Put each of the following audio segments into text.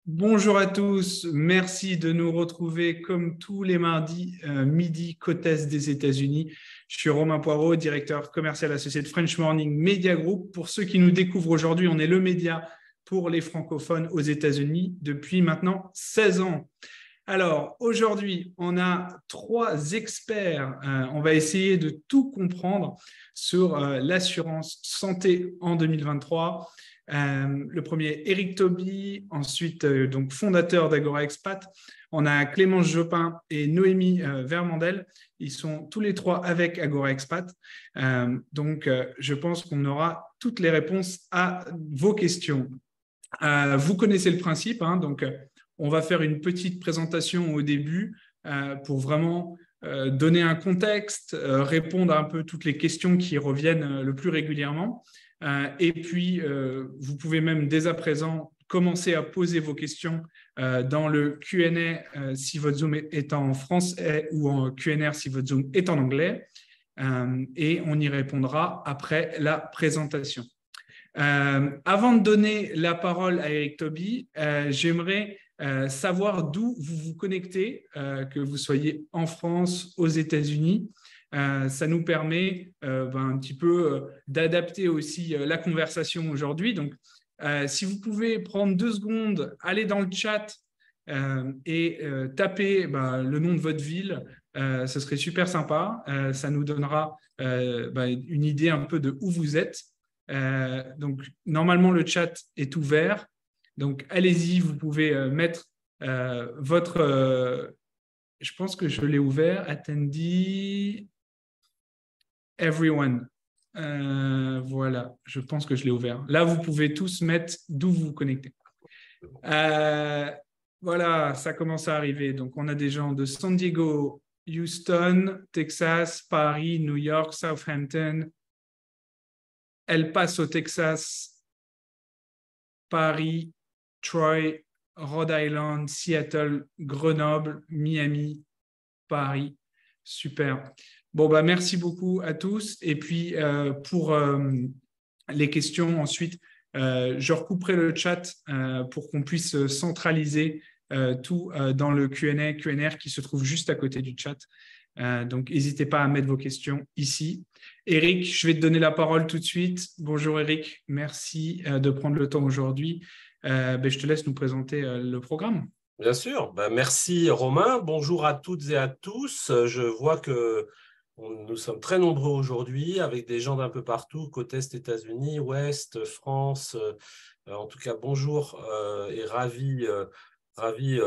Bonjour à tous, merci de nous retrouver comme tous les mardis midi côte est des États-Unis. Je suis Romain Poirot, directeur commercial associé de French Morning Media Group. Pour ceux qui nous découvrent aujourd'hui, on est le média pour les francophones aux États-Unis depuis maintenant 16 ans. Alors, aujourd'hui, on a trois experts. On va essayer de tout comprendre sur l'assurance santé en 2023. Le premier, Eric Toby, ensuite donc fondateur d'Agora Expat. On a Clémence Jopin et Noémie Vermandel. Ils sont tous les trois avec Agora Expat. Je pense qu'on aura toutes les réponses à vos questions. Vous connaissez le principe, hein, on va faire une petite présentation au début pour vraiment donner un contexte, répondre à un peu toutes les questions qui reviennent le plus régulièrement. Et puis, vous pouvez même dès à présent commencer à poser vos questions dans le Q&A si votre Zoom est en français ou en Q&A si votre Zoom est en anglais. Et on y répondra après la présentation. Avant de donner la parole à Eric Toby, j'aimerais savoir d'où vous vous connectez, que vous soyez en France, aux États-Unis. Ça nous permet un petit peu d'adapter aussi la conversation aujourd'hui. Donc, si vous pouvez prendre 2 secondes, aller dans le chat et taper le nom de votre ville, ce serait super sympa. Ça nous donnera une idée un peu de où vous êtes. Donc, normalement, le chat est ouvert. Donc, allez-y, vous pouvez mettre votre... je pense que je l'ai ouvert. Attendez. Everyone. Voilà, je pense que je l'ai ouvert. Là, vous pouvez tous mettre d'où vous vous connectez. Voilà, ça commence à arriver. Donc, on a des gens de San Diego, Houston, Texas, Paris, New York, Southampton, El Paso, Texas, Paris, Troy, Rhode Island, Seattle, Grenoble, Miami, Paris. Super. Bon, merci beaucoup à tous. Et puis, pour les questions, ensuite, je recouperai le chat pour qu'on puisse centraliser tout dans le Q&A qui se trouve juste à côté du chat. Donc, n'hésitez pas à mettre vos questions ici. Eric, je vais te donner la parole tout de suite. Bonjour Eric, merci de prendre le temps aujourd'hui. Je te laisse nous présenter le programme. Bien sûr, merci Romain. Bonjour à toutes et à tous. Je vois que nous sommes très nombreux aujourd'hui avec des gens d'un peu partout, côte Est États-Unis, Ouest, France. En tout cas, bonjour et ravi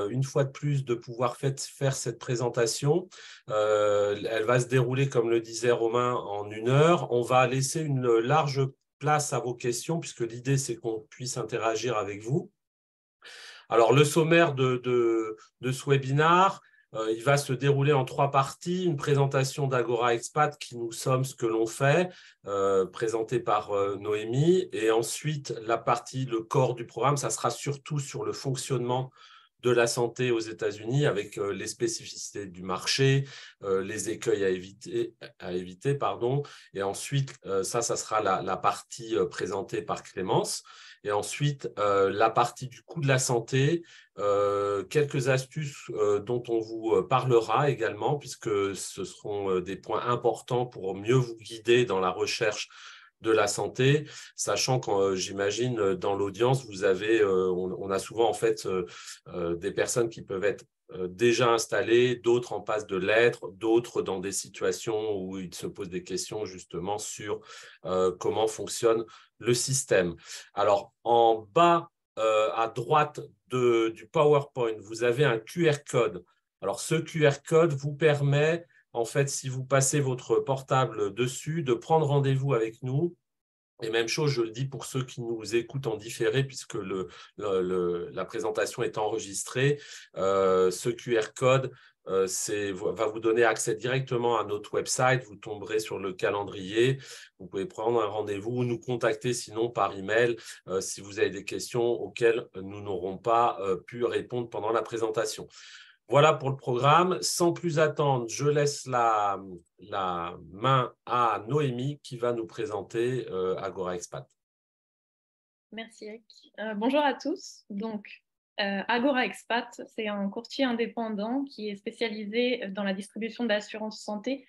une fois de plus de pouvoir faire cette présentation. Elle va se dérouler, comme le disait Romain, en 1 heure. On va laisser une large place à vos questions puisque l'idée, c'est qu'on puisse interagir avec vous. Alors, le sommaire de ce webinaire, il va se dérouler en 3 parties. Une présentation d'Agora Expat, qui nous sommes, ce que l'on fait, présentée par Noémie. Et ensuite, le corps du programme, ça sera surtout sur le fonctionnement de la santé aux États-Unis avec les spécificités du marché, les écueils à éviter, pardon. Et ensuite, ça sera la partie présentée par Clémence. Et ensuite, la partie du coût de la santé, quelques astuces dont on vous parlera également, puisque ce seront des points importants pour mieux vous guider dans la recherche de la santé, sachant que j'imagine dans l'audience, vous avez, on a souvent en fait des personnes qui peuvent être déjà installées, d'autres en passe de l'être, d'autres dans des situations où ils se posent des questions justement sur comment fonctionne le système. Alors, en bas à droite du PowerPoint, vous avez un QR code. Alors, ce QR code vous permet, en fait, si vous passez votre portable dessus, de prendre rendez-vous avec nous. Et même chose, je le dis pour ceux qui nous écoutent en différé, puisque la présentation est enregistrée, ce QR code va vous donner accès directement à notre website. Vous tomberez sur le calendrier. Vous pouvez prendre un rendez-vous ou nous contacter sinon par email si vous avez des questions auxquelles nous n'aurons pas pu répondre pendant la présentation. Voilà pour le programme. Sans plus attendre, je laisse la main à Noémie qui va nous présenter Agora Expat. Merci Eric. Bonjour à tous. Donc, Agora Expat, c'est un courtier indépendant qui est spécialisé dans la distribution d'assurances santé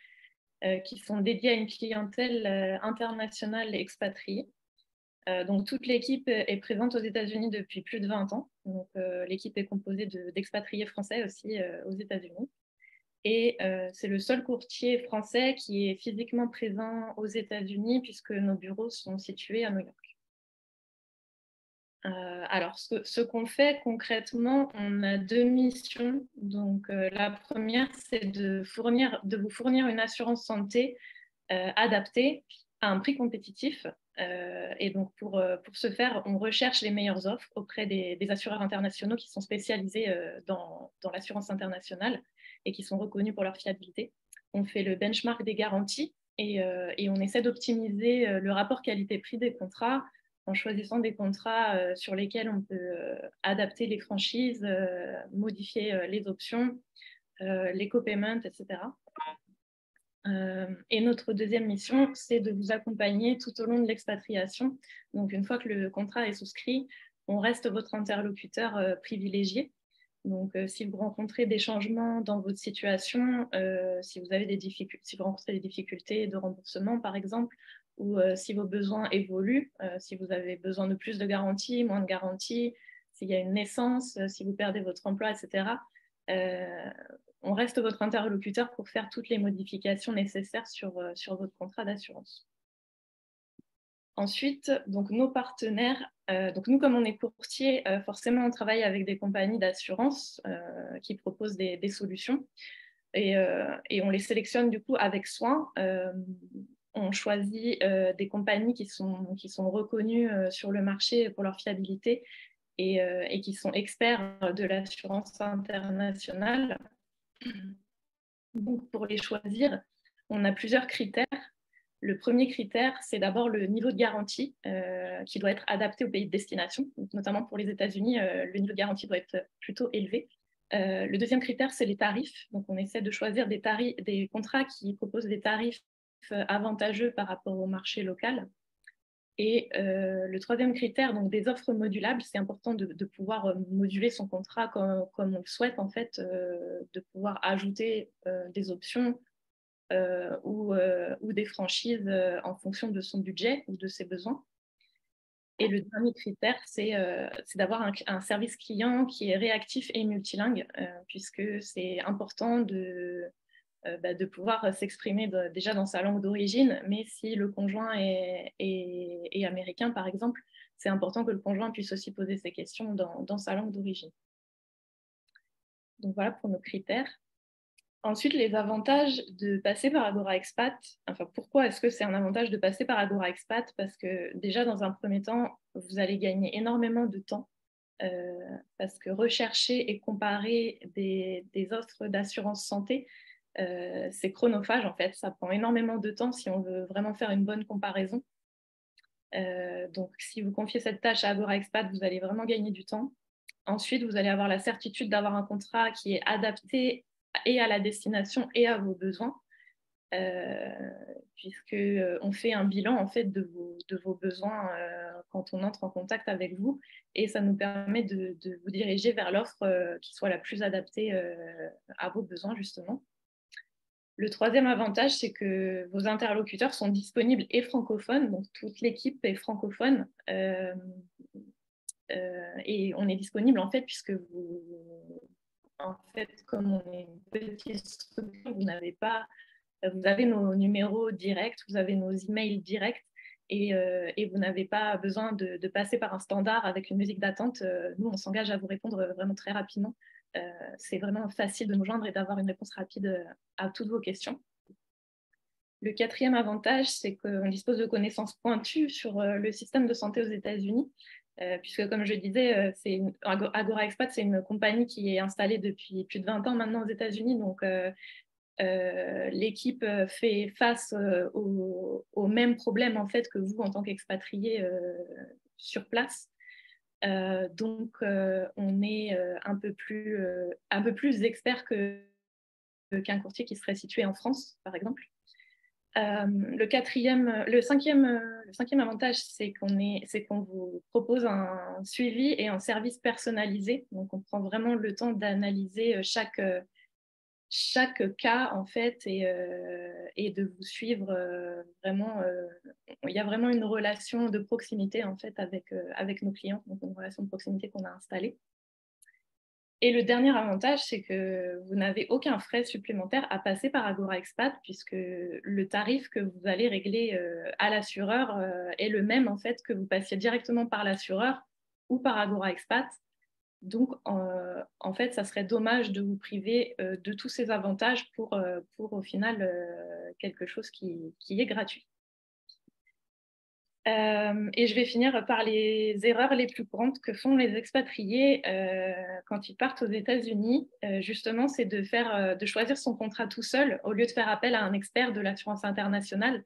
qui sont dédiées à une clientèle internationale et expatriée. Donc, toute l'équipe est présente aux États-Unis depuis plus de 20 ans. Donc, l'équipe est composée d'expatriés français aussi aux États-Unis. Et c'est le seul courtier français qui est physiquement présent aux États-Unis puisque nos bureaux sont situés à New York. Alors, ce qu'on fait concrètement, on a 2 missions. Donc, la première, c'est de vous fournir une assurance santé adaptée à un prix compétitif. Et donc, pour ce faire, on recherche les meilleures offres auprès des assureurs internationaux qui sont spécialisés dans l'assurance internationale et qui sont reconnus pour leur fiabilité. On fait le benchmark des garanties et on essaie d'optimiser le rapport qualité-prix des contrats en choisissant des contrats sur lesquels on peut adapter les franchises, modifier les options, les co-payments, etc. Et notre deuxième mission, c'est de vous accompagner tout au long de l'expatriation. Donc, une fois que le contrat est souscrit, on reste votre interlocuteur privilégié. Donc, si vous rencontrez des changements dans votre situation, si vous rencontrez des difficultés de remboursement, par exemple, ou si vos besoins évoluent, si vous avez besoin de plus de garanties, moins de garanties, s'il y a une naissance, si vous perdez votre emploi, etc., on reste votre interlocuteur pour faire toutes les modifications nécessaires sur votre contrat d'assurance. Ensuite, donc nos partenaires, donc nous comme on est courtier, forcément on travaille avec des compagnies d'assurance qui proposent des solutions et on les sélectionne du coup avec soin. On choisit des compagnies qui sont reconnues sur le marché pour leur fiabilité et qui sont experts de l'assurance internationale. Donc, pour les choisir, on a plusieurs critères. Le premier critère, c'est d'abord le niveau de garantie qui doit être adapté au pays de destination. Donc, notamment pour les États-Unis, le niveau de garantie doit être plutôt élevé. Le deuxième critère, c'est les tarifs. Donc, on essaie de choisir des contrats qui proposent des tarifs avantageux par rapport au marché local. Et le troisième critère, donc des offres modulables, c'est important de pouvoir moduler son contrat comme on le souhaite, en fait, de pouvoir ajouter des options ou des franchises en fonction de son budget ou de ses besoins. Et le dernier critère, c'est d'avoir un service client qui est réactif et multilingue, puisque c'est important de pouvoir s'exprimer déjà dans sa langue d'origine, mais si le conjoint est américain, par exemple, c'est important que le conjoint puisse aussi poser ses questions dans sa langue d'origine. Donc voilà pour nos critères. Ensuite, les avantages de passer par Agora Expat. Enfin, pourquoi est-ce que c'est un avantage de passer par Agora Expat? Parce que déjà, dans un premier temps, vous allez gagner énormément de temps parce que rechercher et comparer des offres d'assurance santé, c'est chronophage en fait, ça prend énormément de temps si on veut vraiment faire une bonne comparaison. Donc si vous confiez cette tâche à Agora Expat, vous allez vraiment gagner du temps. Ensuite, vous allez avoir la certitude d'avoir un contrat qui est adapté et à la destination et à vos besoins, puisqu'on fait un bilan en fait de vos besoins quand on entre en contact avec vous, et ça nous permet de vous diriger vers l'offre qui soit la plus adaptée à vos besoins justement. Le troisième avantage, c'est que vos interlocuteurs sont disponibles et francophones, donc toute l'équipe est francophone. Et on est disponible en fait, puisque en fait, comme on est une petite structure, vous avez nos numéros directs, vous avez nos emails directs, et vous n'avez pas besoin de passer par un standard avec une musique d'attente. Nous, on s'engage à vous répondre vraiment très rapidement. C'est vraiment facile de nous joindre et d'avoir une réponse rapide à toutes vos questions. Le quatrième avantage, c'est qu'on dispose de connaissances pointues sur le système de santé aux États-Unis, puisque, comme je disais, Agora Expat, c'est une compagnie qui est installée depuis plus de 20 ans maintenant aux États-Unis. Donc, l'équipe fait face aux mêmes problèmes en fait, que vous en tant qu'expatrié sur place. Donc, on est un peu plus expert qu'un courtier qui serait situé en France, par exemple. Le cinquième avantage, c'est qu'on vous propose un suivi et un service personnalisé. Donc, on prend vraiment le temps d'analyser chaque cas, en fait, et de vous suivre vraiment. Il y a vraiment une relation de proximité, en fait, avec nos clients, donc une relation de proximité qu'on a installée. Et le dernier avantage, c'est que vous n'avez aucun frais supplémentaire à passer par Agora Expat, puisque le tarif que vous allez régler à l'assureur est le même, en fait, que vous passiez directement par l'assureur ou par Agora Expat. Donc, en fait, ça serait dommage de vous priver de tous ces avantages pour au final, quelque chose qui est gratuit. Et je vais finir par les erreurs les plus courantes que font les expatriés quand ils partent aux États-Unis. Justement, c'est de choisir son contrat tout seul au lieu de faire appel à un expert de l'assurance internationale.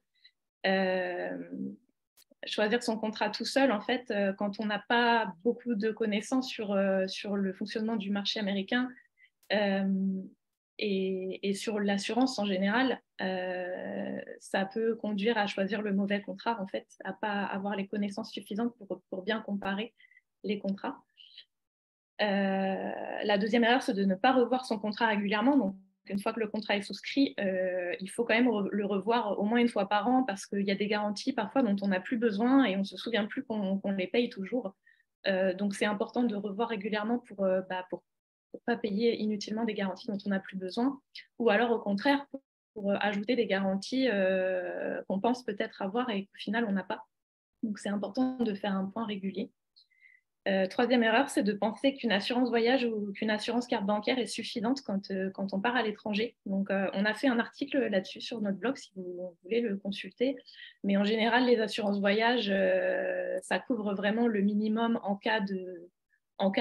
Choisir son contrat tout seul, en fait, quand on n'a pas beaucoup de connaissances sur le fonctionnement du marché américain et sur l'assurance en général, ça peut conduire à choisir le mauvais contrat, en fait, à ne pas avoir les connaissances suffisantes pour bien comparer les contrats. La deuxième erreur, c'est de ne pas revoir son contrat régulièrement. Donc, une fois que le contrat est souscrit, il faut quand même le revoir au moins une fois par an parce qu'il y a des garanties parfois dont on n'a plus besoin et on ne se souvient plus qu'on les paye toujours. Donc, c'est important de revoir régulièrement pour ne pas payer inutilement des garanties dont on n'a plus besoin, ou alors au contraire, pour ajouter des garanties qu'on pense peut-être avoir et qu'au final, on n'a pas. Donc, c'est important de faire un point régulier. Troisième erreur, c'est de penser qu'une assurance voyage ou qu'une assurance carte bancaire est suffisante quand on part à l'étranger. Donc, on a fait un article là-dessus sur notre blog si vous voulez le consulter. Mais en général, les assurances voyage, ça couvre vraiment le minimum en cas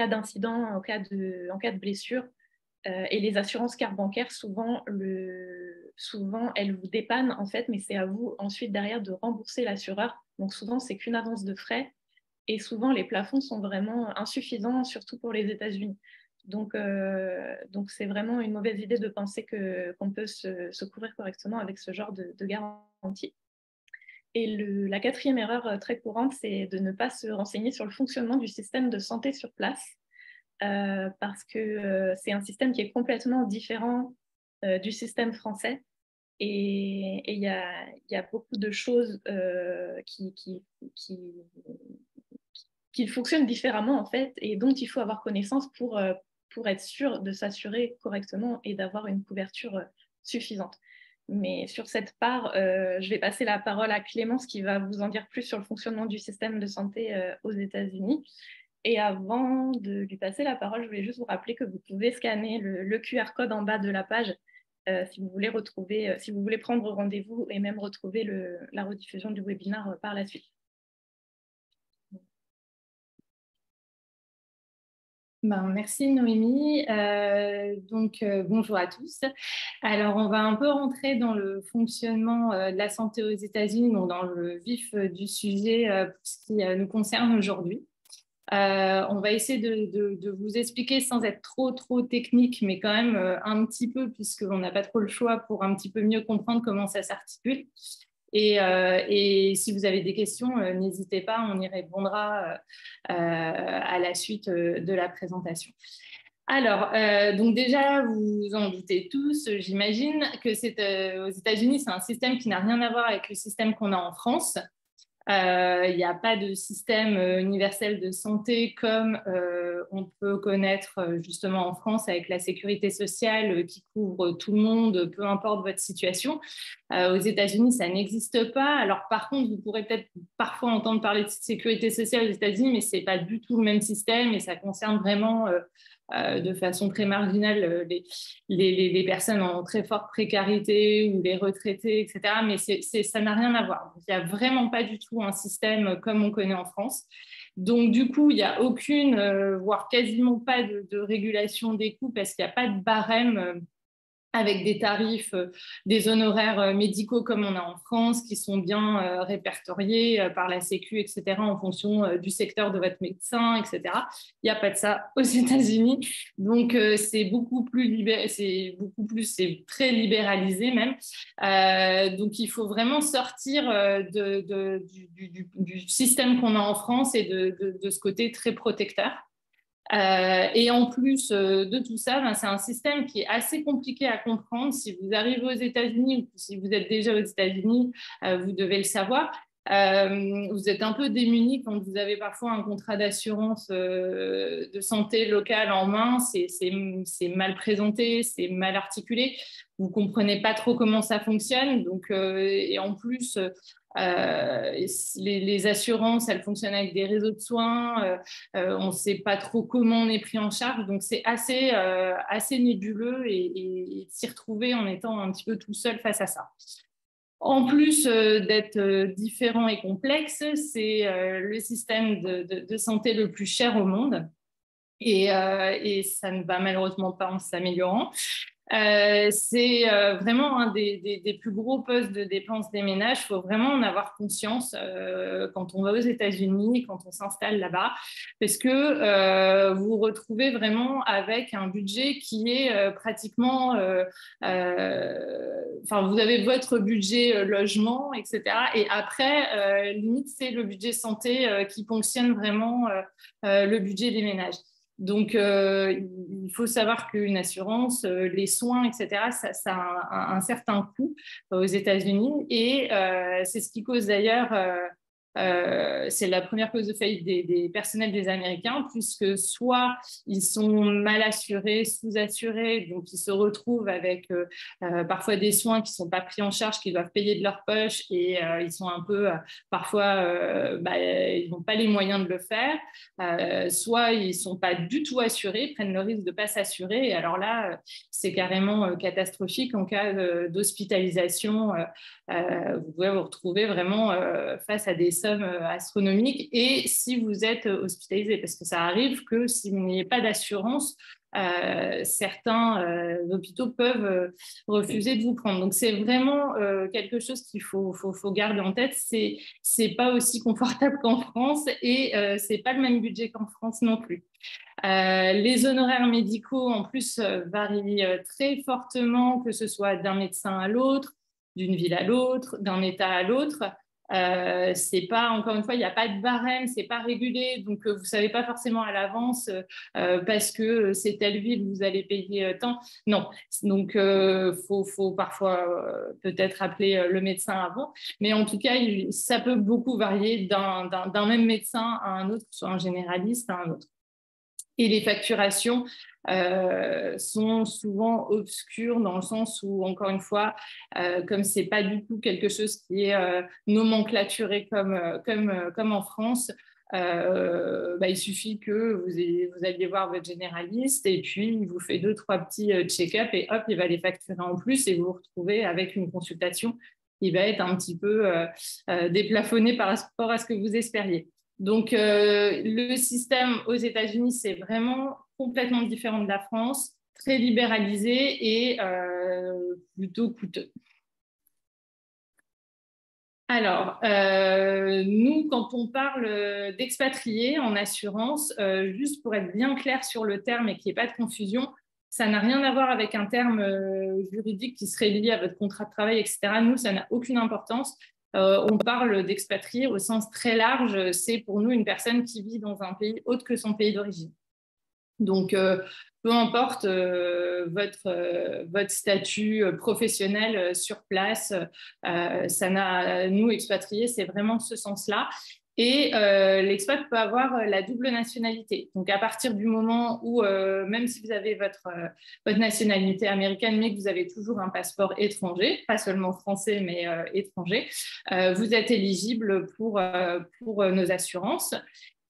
d'incident, en cas de blessure. Et les assurances carte bancaire, souvent, elles vous dépannent, en fait, mais c'est à vous ensuite derrière de rembourser l'assureur. Donc, souvent, c'est qu'une avance de frais. Et souvent, les plafonds sont vraiment insuffisants, surtout pour les États-Unis. Donc, c'est vraiment une mauvaise idée de penser qu'on peut se couvrir correctement avec ce genre de garantie. Et la quatrième erreur très courante, c'est de ne pas se renseigner sur le fonctionnement du système de santé sur place, parce que c'est un système qui est complètement différent du système français. Et il y a beaucoup de choses qui fonctionnent différemment, en fait, et dont il faut avoir connaissance pour être sûr de s'assurer correctement et d'avoir une couverture suffisante. Mais sur cette part, je vais passer la parole à Clémence qui va vous en dire plus sur le fonctionnement du système de santé aux États-Unis. Et avant de lui passer la parole, je voulais juste vous rappeler que vous pouvez scanner le QR code en bas de la page si vous voulez prendre rendez-vous et même retrouver la rediffusion du webinaire par la suite. Merci Noémie. Bonjour à tous. Alors, on va un peu rentrer dans le fonctionnement de la santé aux États-Unis, donc dans le vif du sujet pour ce qui nous concerne aujourd'hui. On va essayer de vous expliquer sans être trop technique, mais quand même un petit peu, puisqu'on n'a pas trop le choix pour un petit peu mieux comprendre comment ça s'articule. Et si vous avez des questions, n'hésitez pas, on y répondra à la suite de la présentation. Alors, donc déjà, vous vous en doutez tous, j'imagine que aux États-Unis, c'est un système qui n'a rien à voir avec le système qu'on a en France. Il n'y a pas de système universel de santé comme on peut connaître justement en France avec la sécurité sociale qui couvre tout le monde, peu importe votre situation. Aux États-Unis, ça n'existe pas. Alors par contre, vous pourrez peut-être parfois entendre parler de sécurité sociale aux États-Unis, mais ce n'est pas du tout le même système et ça concerne vraiment de façon très marginale les personnes en très forte précarité ou les retraités, etc. Mais ça n'a rien à voir. Il n'y a vraiment pas du tout un système comme on connaît en France. Donc, du coup, il n'y a aucune, voire quasiment pas de régulation des coûts parce qu'il n'y a pas de barème avec des tarifs, des honoraires médicaux comme on a en France, qui sont bien répertoriés par la Sécu, etc., en fonction du secteur de votre médecin, etc. Il n'y a pas de ça aux États-Unis. Donc, c'est très libéralisé même. Donc, il faut vraiment sortir du système qu'on a en France et de ce côté très protecteur. Et en plus de tout ça, c'est un système qui est assez compliqué à comprendre. Si vous arrivez aux États-Unis ou si vous êtes déjà aux États-Unis, vous devez le savoir. Vous êtes un peu démunis quand vous avez parfois un contrat d'assurance de santé locale en main. C'est mal présenté, c'est mal articulé. Vous ne comprenez pas trop comment ça fonctionne. Donc, et en plus, les assurances, elles fonctionnent avec des réseaux de soins. On ne sait pas trop comment on est pris en charge. Donc, c'est assez nébuleux et s'y retrouver en étant un petit peu tout seul face à ça. En plus d'être différent et complexe, c'est le système de santé le plus cher au monde. Et ça ne va malheureusement pas en s'améliorant. C'est vraiment un des plus gros postes de dépenses des ménages. Il faut vraiment en avoir conscience quand on va aux États-Unis, quand on s'installe là-bas, parce que vous vous retrouvez vraiment avec un budget qui est pratiquement... vous avez votre budget logement, etc. Et après, limite, c'est le budget santé qui ponctionne vraiment le budget des ménages. Donc, il faut savoir qu'une assurance, les soins, etc., ça a un certain coût aux États-Unis et c'est ce qui cause d'ailleurs, c'est la première cause de faillite des personnels des Américains, puisque soit ils sont mal assurés, sous-assurés, donc ils se retrouvent avec parfois des soins qui ne sont pas pris en charge, qu'ils doivent payer de leur poche et ils sont un peu, parfois, ils n'ont pas les moyens de le faire. Soit ils ne sont pas du tout assurés, prennent le risque de ne pas s'assurer. Et alors là, c'est carrément catastrophique. En cas d'hospitalisation, vous pouvez vous retrouver vraiment face à des sommes astronomiques. Et si vous êtes hospitalisé, parce que ça arrive que si vous n'ayez pas d'assurance, certains hôpitaux peuvent refuser de vous prendre. Donc, c'est vraiment quelque chose qu'il faut garder en tête. C'est pas aussi confortable qu'en France et c'est pas le même budget qu'en France non plus. Les honoraires médicaux, en plus, varient très fortement, que ce soit d'un médecin à l'autre, d'une ville à l'autre, d'un État à l'autre. C'est pas, encore une fois, il n'y a pas de barème, c'est pas régulé, donc vous savez pas forcément à l'avance parce que c'est telle ville, vous allez payer tant. Non, donc faut parfois peut-être appeler le médecin avant, mais en tout cas, ça peut beaucoup varier d'un même médecin à un autre, soit un généraliste à un autre. Et les facturations sont souvent obscures dans le sens où, encore une fois, comme ce n'est pas du tout quelque chose qui est nomenclaturé comme en France, il suffit que vous alliez voir votre généraliste et puis il vous fait 2-3 petits check-up et hop, il va les facturer en plus et vous vous retrouvez avec une consultation qui va être un petit peu déplafonnée par rapport à ce que vous espériez. Donc, le système aux États-Unis, c'est vraiment complètement différent de la France, très libéralisé et plutôt coûteux. Alors, nous, quand on parle d'expatriés en assurance, juste pour être bien clair sur le terme et qu'il n'y ait pas de confusion, ça n'a rien à voir avec un terme juridique qui serait lié à votre contrat de travail, etc. Nous, ça n'a aucune importance. On parle d'expatriés au sens très large. C'est pour nous une personne qui vit dans un pays autre que son pays d'origine. Donc, peu importe votre statut professionnel sur place, nous, expatriés, c'est vraiment ce sens-là. Et l'expat peut avoir la double nationalité. Donc, à partir du moment où, même si vous avez votre nationalité américaine, mais que vous avez toujours un passeport étranger, pas seulement français, mais étranger, vous êtes éligible pour nos assurances.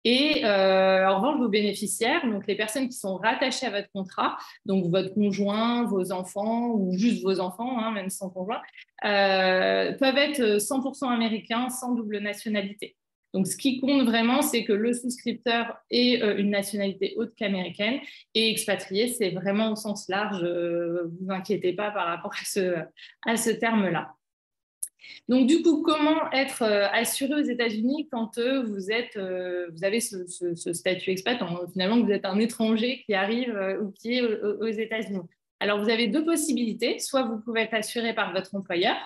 Et en revanche, vos bénéficiaires, donc les personnes qui sont rattachées à votre contrat, donc votre conjoint, vos enfants ou juste vos enfants, même sans conjoint, peuvent être 100% américains sans double nationalité. Donc, ce qui compte vraiment, c'est que le souscripteur ait une nationalité autre qu'américaine, et expatrié, c'est vraiment au sens large. Vous inquiétez pas par rapport à ce terme-là. Donc, du coup, comment être assuré aux États-Unis quand vous avez ce statut expat, finalement, vous êtes un étranger qui arrive ou qui est aux États-Unis? Alors, vous avez deux possibilités. Soit vous pouvez être assuré par votre employeur.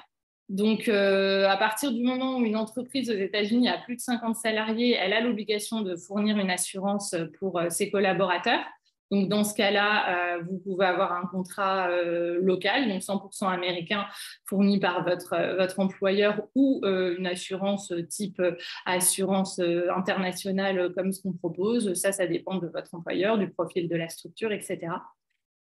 Donc, à partir du moment où une entreprise aux États-Unis a plus de 50 salariés, elle a l'obligation de fournir une assurance pour ses collaborateurs. Donc, dans ce cas-là, vous pouvez avoir un contrat local, donc 100% américain, fourni par votre employeur, ou une assurance type assurance internationale comme ce qu'on propose. Ça dépend de votre employeur, du profil de la structure, etc.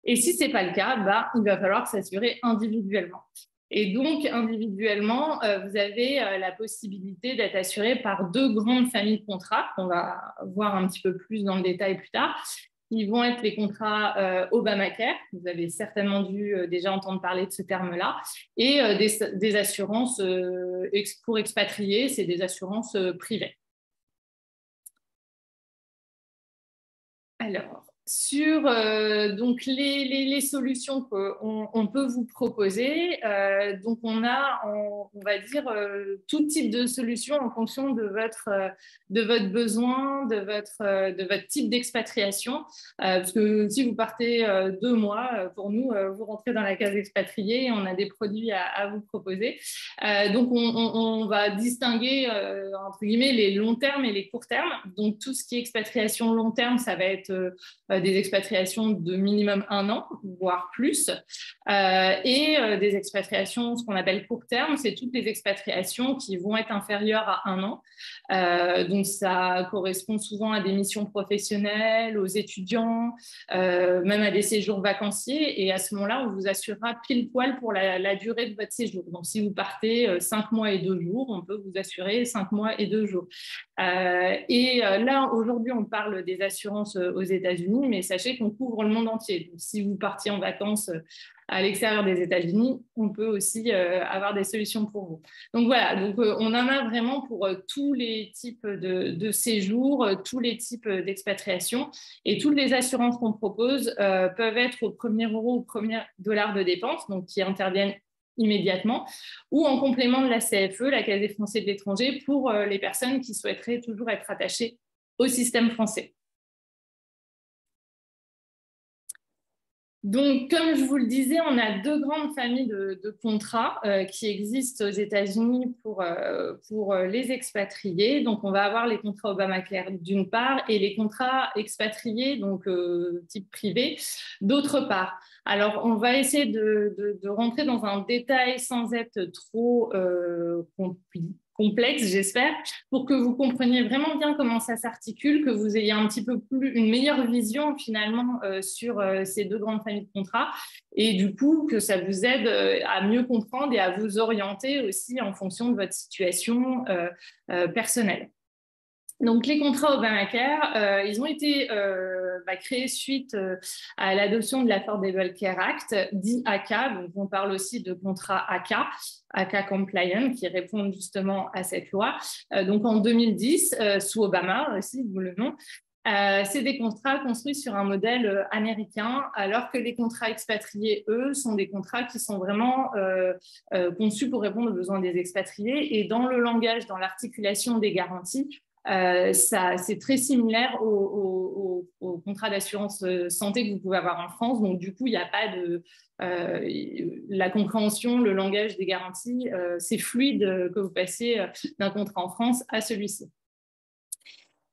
Et si ce n'est pas le cas, il va falloir s'assurer individuellement. Et donc, individuellement, vous avez la possibilité d'être assuré par deux grandes familles de contrats, qu'on va voir un petit peu plus dans le détail plus tard. Ils vont être les contrats Obamacare, vous avez certainement dû déjà entendre parler de ce terme-là, et des assurances pour expatriés, c'est des assurances privées. Alors, sur donc les solutions qu'on peut vous proposer, donc on a, on va dire, tout type de solutions en fonction de votre besoin, de votre type d'expatriation. Parce que si vous partez 2 mois, pour nous, vous rentrez dans la case expatriée et on a des produits à vous proposer. Donc, on va distinguer, entre guillemets, les longs termes et les courts termes. Donc, tout ce qui est expatriation long terme, ça va être des expatriations de minimum 1 an, voire plus. Et des expatriations, ce qu'on appelle court terme, c'est toutes les expatriations qui vont être inférieures à 1 an. Donc, ça correspond souvent à des missions professionnelles, aux étudiants, même à des séjours vacanciers. Et à ce moment-là, on vous assurera pile poil pour la durée de votre séjour. Donc, si vous partez 5 mois et 2 jours, on peut vous assurer 5 mois et 2 jours. Là, aujourd'hui, on parle des assurances aux États-Unis, mais sachez qu'on couvre le monde entier. Donc, si vous partiez en vacances à l'extérieur des États-Unis, on peut aussi avoir des solutions pour vous. Donc voilà, donc, on en a vraiment pour tous les types de séjours, tous les types d'expatriation, et toutes les assurances qu'on propose peuvent être au premier euro, au premier dollar de dépense, donc qui interviennent immédiatement, ou en complément de la CFE, la Caisse des Français de l'étranger, pour les personnes qui souhaiteraient toujours être attachées au système français. Donc, comme je vous le disais, on a 2 grandes familles de contrats qui existent aux États-Unis pour les expatriés. Donc, on va avoir les contrats Obamacare d'une part et les contrats expatriés, donc type privé, d'autre part. Alors, on va essayer de rentrer dans un détail sans être trop complexe, j'espère, pour que vous compreniez vraiment bien comment ça s'articule, que vous ayez un petit peu une meilleure vision finalement sur ces 2 grandes familles de contrats, et du coup que ça vous aide à mieux comprendre et à vous orienter aussi en fonction de votre situation personnelle. Donc, les contrats Obamacare, ils ont été créés suite à l'adoption de l'Affordable Care Act, dit ACA. Donc, on parle aussi de contrats ACA compliant, qui répondent justement à cette loi. Donc, en 2010, sous Obama aussi, d'où le nom. C'est des contrats construits sur un modèle américain, alors que les contrats expatriés, eux, sont des contrats qui sont vraiment conçus pour répondre aux besoins des expatriés. Et dans le langage, dans l'articulation des garanties, c'est très similaire au contrat d'assurance santé que vous pouvez avoir en France. Donc, du coup, il n'y a pas de... la compréhension, le langage des garanties, c'est fluide que vous passiez d'un contrat en France à celui-ci.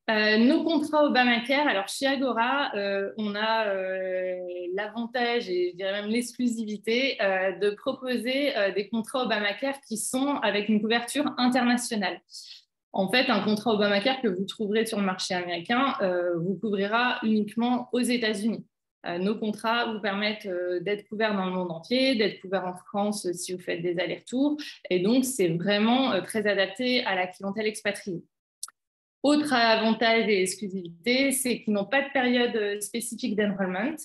Nos contrats Obamacare, alors chez Agora, on a l'avantage et je dirais même l'exclusivité de proposer des contrats Obamacare qui sont avec une couverture internationale. En fait, un contrat Obamacare que vous trouverez sur le marché américain vous couvrira uniquement aux États-Unis. Nos contrats vous permettent d'être couverts dans le monde entier, d'être couverts en France si vous faites des allers-retours. Et donc, c'est vraiment très adapté à la clientèle expatriée. Autre avantage et exclusivité, c'est qu'ils n'ont pas de période spécifique d'enrollment,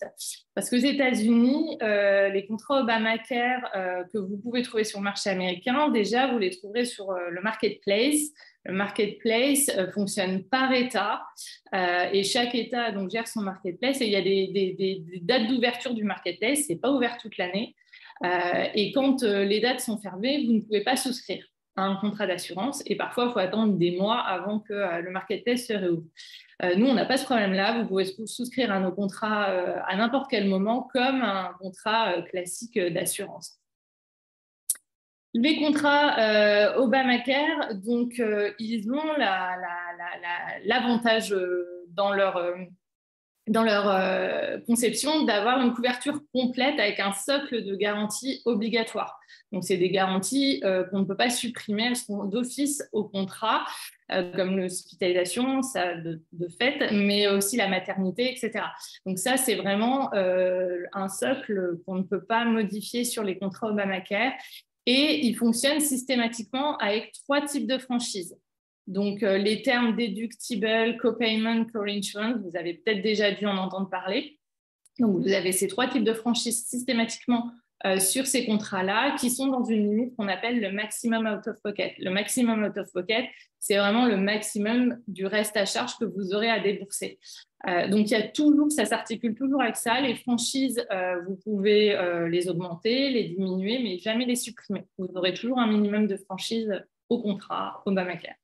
parce qu'aux États-Unis, les contrats Obamacare que vous pouvez trouver sur le marché américain, déjà, vous les trouverez sur le marketplace. Le marketplace fonctionne par État et chaque État donc, gère son marketplace et il y a des dates d'ouverture du marketplace, ce n'est pas ouvert toute l'année. Et quand les dates sont fermées, vous ne pouvez pas souscrire à un contrat d'assurance et parfois il faut attendre des mois avant que le marketplace se réouvre. Nous, on n'a pas ce problème-là. Vous pouvez souscrire à nos contrats à n'importe quel moment comme un contrat classique d'assurance. Les contrats Obamacare, donc, ils ont l'avantage dans leur conception d'avoir une couverture complète avec un socle de garanties obligatoire. Donc, c'est des garanties qu'on ne peut pas supprimer, elles sont d'office au contrat, comme l'hospitalisation, ça de fait, mais aussi la maternité, etc. Donc, ça, c'est vraiment un socle qu'on ne peut pas modifier sur les contrats Obamacare. Et il fonctionne systématiquement avec 3 types de franchises. Donc, les termes deductible, copayment, co-insurance, vous avez peut-être déjà dû en entendre parler. Donc, vous avez ces 3 types de franchises systématiquement sur ces contrats-là qui sont dans une limite qu'on appelle le maximum out of pocket. Le maximum out of pocket, c'est vraiment le maximum du reste à charge que vous aurez à débourser. Donc, il y a toujours, ça s'articule toujours avec ça. Les franchises, vous pouvez les augmenter, les diminuer, mais jamais les supprimer. Vous aurez toujours un minimum de franchise au contrat Obamacare.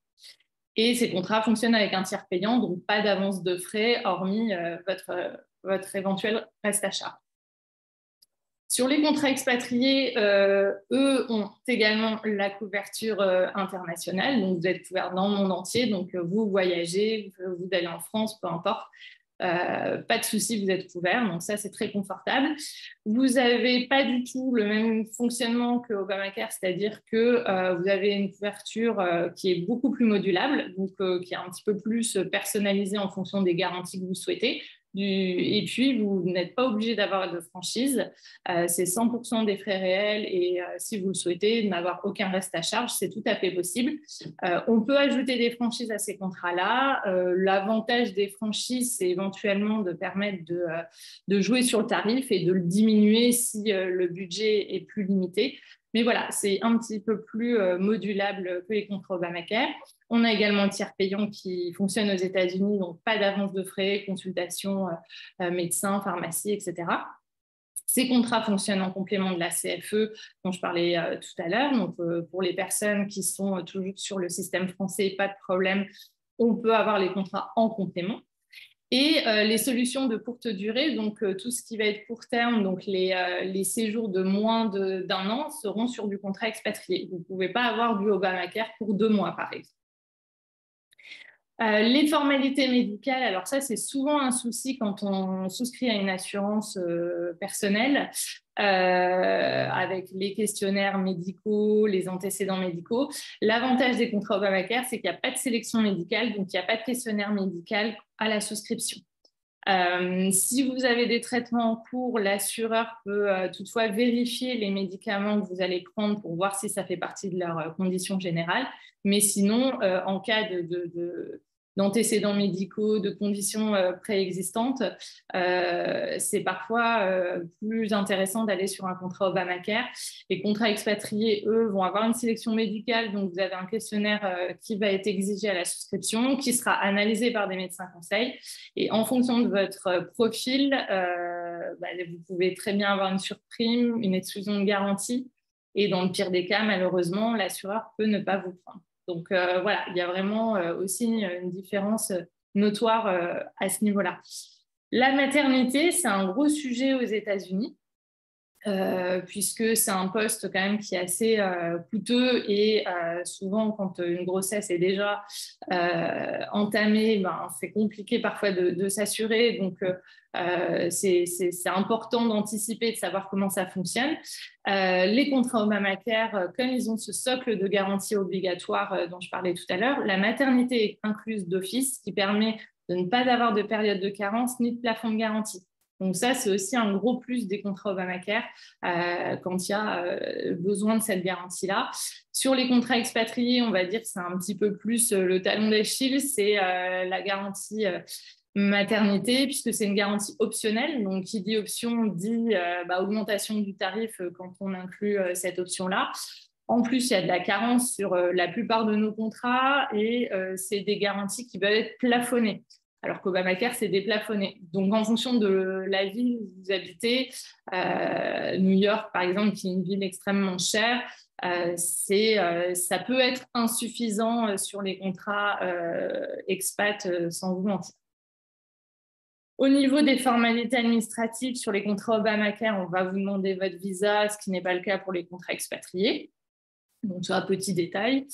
Et ces contrats fonctionnent avec un tiers payant, donc pas d'avance de frais, hormis votre éventuel reste à charge. Sur les contrats expatriés, eux ont également la couverture internationale, donc vous êtes couvert dans le monde entier, donc vous voyagez, vous allez en France, peu importe, pas de souci, vous êtes couvert, donc ça c'est très confortable. Vous n'avez pas du tout le même fonctionnement que Obamacare, c'est-à-dire que vous avez une couverture qui est beaucoup plus modulable, donc qui est un petit peu plus personnalisée en fonction des garanties que vous souhaitez. Et puis, vous n'êtes pas obligé d'avoir de franchise. C'est 100% des frais réels et si vous le souhaitez, n'avoir aucun reste à charge, c'est tout à fait possible. On peut ajouter des franchises à ces contrats-là. L'avantage des franchises, c'est éventuellement de permettre de jouer sur le tarif et de le diminuer si le budget est plus limité. Mais voilà, c'est un petit peu plus modulable que les contrats Obamacare. On a également le tiers payant qui fonctionne aux États-Unis, donc pas d'avance de frais, consultation, médecin, pharmacie, etc. Ces contrats fonctionnent en complément de la CFE dont je parlais tout à l'heure. Donc, pour les personnes qui sont toujours sur le système français, pas de problème, on peut avoir les contrats en complément. Et les solutions de courte durée, donc tout ce qui va être court terme, donc les séjours de moins d'un an seront sur du contrat expatrié. Vous ne pouvez pas avoir du Obamacare pour 2 mois, par exemple. Les formalités médicales, alors ça, c'est souvent un souci quand on souscrit à une assurance personnelle avec les questionnaires médicaux, les antécédents médicaux. L'avantage des contrats Obamacare, c'est qu'il n'y a pas de sélection médicale, donc il n'y a pas de questionnaire médical à la souscription. Si vous avez des traitements en cours, l'assureur peut toutefois vérifier les médicaments que vous allez prendre pour voir si ça fait partie de leurs conditions générales. Mais sinon, en cas d'antécédents médicaux, de conditions préexistantes, c'est parfois plus intéressant d'aller sur un contrat Obamacare. Les contrats expatriés, eux, vont avoir une sélection médicale, donc vous avez un questionnaire qui va être exigé à la souscription, qui sera analysé par des médecins conseils. Et en fonction de votre profil, vous pouvez très bien avoir une surprime, une exclusion de garantie. Et dans le pire des cas, malheureusement, l'assureur peut ne pas vous prendre. Donc voilà, il y a vraiment aussi une différence notoire à ce niveau-là. La maternité, c'est un gros sujet aux États-Unis, puisque c'est un poste quand même qui est assez coûteux et souvent quand une grossesse est déjà entamée, c'est compliqué parfois de s'assurer. Donc c'est important d'anticiper, de savoir comment ça fonctionne. Les contrats Obamacare, comme ils ont ce socle de garantie obligatoire dont je parlais tout à l'heure, la maternité est incluse d'office, ce qui permet de ne pas avoir de période de carence ni de plafond de garantie. Donc ça, c'est aussi un gros plus des contrats Obamacare quand il y a besoin de cette garantie-là. Sur les contrats expatriés, on va dire que c'est un petit peu plus le talon d'Achille, c'est la garantie maternité, puisque c'est une garantie optionnelle. Donc, qui dit option dit augmentation du tarif quand on inclut cette option-là. En plus, il y a de la carence sur la plupart de nos contrats et c'est des garanties qui peuvent être plafonnées. Alors qu'Obamacare, c'est déplafonné. Donc, en fonction de la ville où vous habitez, New York, par exemple, qui est une ville extrêmement chère, ça peut être insuffisant sur les contrats expat, sans vous mentir. Au niveau des formalités administratives sur les contrats Obamacare, on va vous demander votre visa, ce qui n'est pas le cas pour les contrats expatriés. Donc, c'est un petit détail.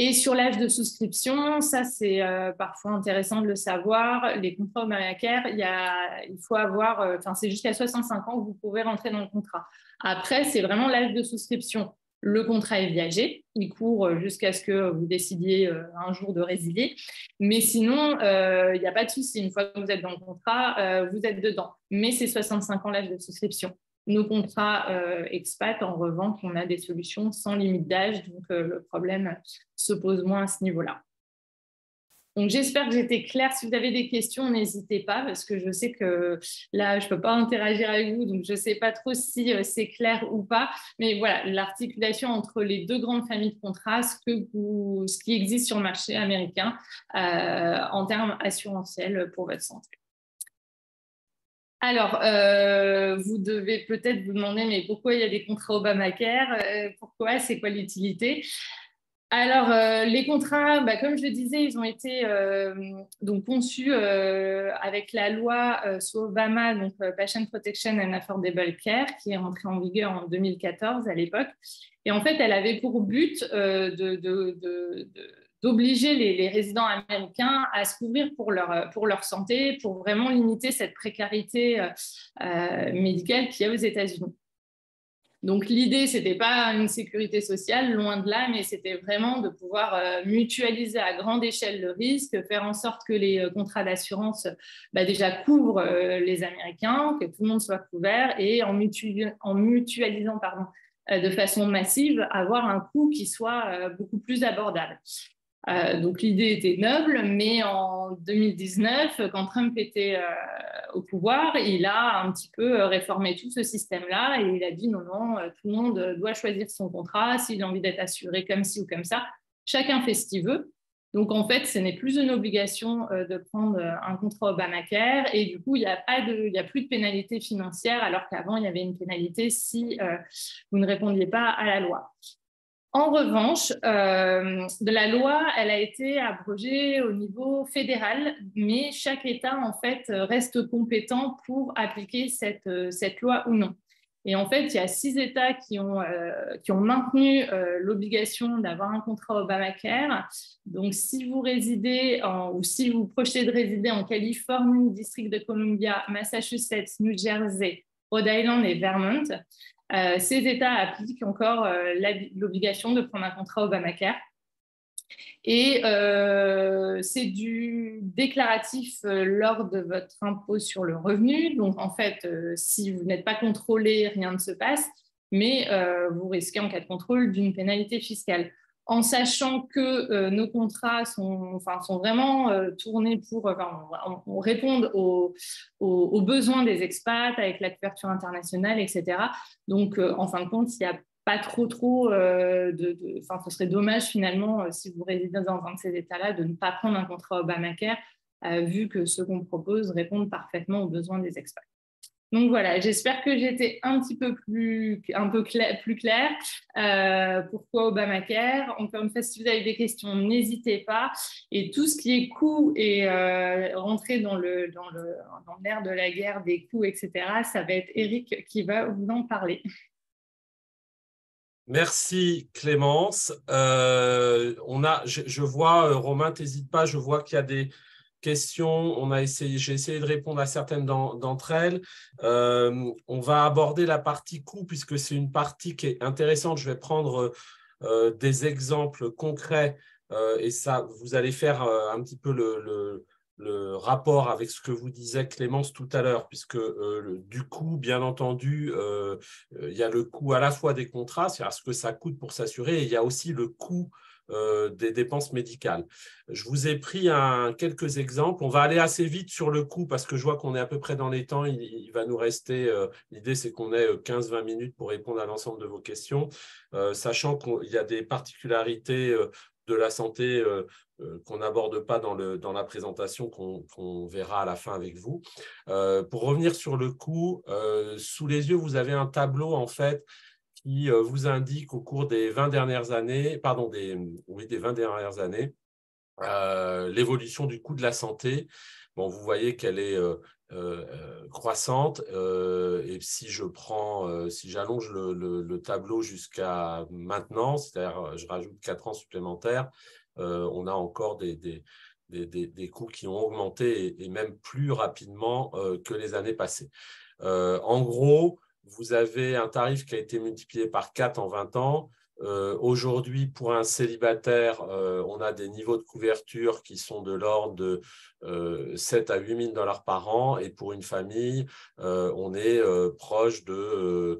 Et sur l'âge de souscription, ça, c'est parfois intéressant de le savoir. Les contrats Obamacare, il faut avoir, c'est jusqu'à 65 ans que vous pouvez rentrer dans le contrat. Après, c'est vraiment l'âge de souscription. Le contrat est viagé, il court jusqu'à ce que vous décidiez un jour de résilier. Mais sinon, il n'y a pas de souci. Une fois que vous êtes dans le contrat, vous êtes dedans. Mais c'est 65 ans l'âge de souscription. Nos contrats expat, en revanche, on a des solutions sans limite d'âge, donc le problème se pose moins à ce niveau-là. Donc, j'espère que j'étais claire. Si vous avez des questions, n'hésitez pas, parce que je sais que là, je ne peux pas interagir avec vous, donc je ne sais pas trop si c'est clair ou pas. Mais voilà, l'articulation entre les deux grandes familles de contrats, ce qui existe sur le marché américain en termes assurantiels pour votre santé. Alors, vous devez peut-être vous demander, mais pourquoi il y a des contrats Obamacare? Pourquoi? C'est quoi l'utilité? Alors, les contrats, comme je le disais, ils ont été donc conçus avec la loi sous Obama, donc Patient Protection and Affordable Care, qui est entrée en vigueur en 2014 à l'époque. Et en fait, elle avait pour but d'obliger les résidents américains à se couvrir pour leur santé, pour vraiment limiter cette précarité médicale qu'il y a aux États-Unis. Donc, l'idée, ce n'était pas une sécurité sociale, loin de là, mais c'était vraiment de pouvoir mutualiser à grande échelle le risque, faire en sorte que les contrats d'assurance déjà couvrent les Américains, que tout le monde soit couvert et en mutualisant de façon massive, avoir un coût qui soit beaucoup plus abordable. Donc, l'idée était noble, mais en 2019, quand Trump était au pouvoir, il a un petit peu réformé tout ce système-là et il a dit non, tout le monde doit choisir son contrat, s'il a envie d'être assuré comme ci ou comme ça, chacun fait ce qu'il veut. Donc, en fait, ce n'est plus une obligation de prendre un contrat Obamacare et du coup, il n'y a plus de pénalité financière alors qu'avant, il y avait une pénalité si vous ne répondiez pas à la loi. En revanche, la loi, elle a été abrogée au niveau fédéral, mais chaque État, en fait, reste compétent pour appliquer cette loi ou non. Et en fait, il y a 6 États qui ont maintenu l'obligation d'avoir un contrat Obamacare. Donc, si vous résidez ou si vous projetez de résider en Californie, District de Columbia, Massachusetts, New Jersey, Rhode Island et Vermont, ces États appliquent encore l'obligation de prendre un contrat Obamacare. Et c'est du déclaratif lors de votre impôt sur le revenu. Donc, en fait, si vous n'êtes pas contrôlé, rien ne se passe, mais vous risquez en cas de contrôle d'une pénalité fiscale. En sachant que nos contrats sont vraiment tournés pour répondre aux besoins des expats avec la couverture internationale, etc. Donc, en fin de compte, il n'y a pas trop ce serait dommage finalement, si vous résidez dans un de ces États-là, de ne pas prendre un contrat Obamacare, vu que ce qu'on propose répond parfaitement aux besoins des expats. Donc voilà, j'espère que j'étais un peu plus claire. Pourquoi Obamacare? Encore une fois, si vous avez des questions, n'hésitez pas. Et tout ce qui est coûts et rentrer dans l'air de la guerre des coûts, etc., ça va être Eric qui va vous en parler. Merci Clémence. Je vois, Romain, t'hésite pas, je vois qu'il y a des questions. J'ai essayé de répondre à certaines d'entre elles. On va aborder la partie coût puisque c'est une partie qui est intéressante. Je vais prendre des exemples concrets et ça, vous allez faire un petit peu le rapport avec ce que vous disait Clémence tout à l'heure, puisque du coup, bien entendu, il y a le coût à la fois des contrats, c'est-à-dire ce que ça coûte pour s'assurer, et il y a aussi le coût des dépenses médicales. Je vous ai pris quelques exemples. On va aller assez vite sur le coût parce que je vois qu'on est à peu près dans les temps. Il va nous rester, l'idée c'est qu'on ait 15-20 minutes pour répondre à l'ensemble de vos questions, sachant qu'il y a des particularités de la santé qu'on n'aborde pas dans la présentation qu'on verra à la fin avec vous. Pour revenir sur le coût, sous les yeux, vous avez un tableau en fait qui vous indique au cours des 20 dernières années, des 20 dernières années, l'évolution du coût de la santé. Bon, vous voyez qu'elle est croissante et si j'allonge le tableau jusqu'à maintenant, c'est-à-dire je rajoute 4 ans supplémentaires, on a encore des coûts qui ont augmenté et même plus rapidement que les années passées. En gros, vous avez un tarif qui a été multiplié par 4 en 20 ans. Aujourd'hui, pour un célibataire, on a des niveaux de couverture qui sont de l'ordre de 7 à 8 000 $ par an. Et pour une famille, on est proche de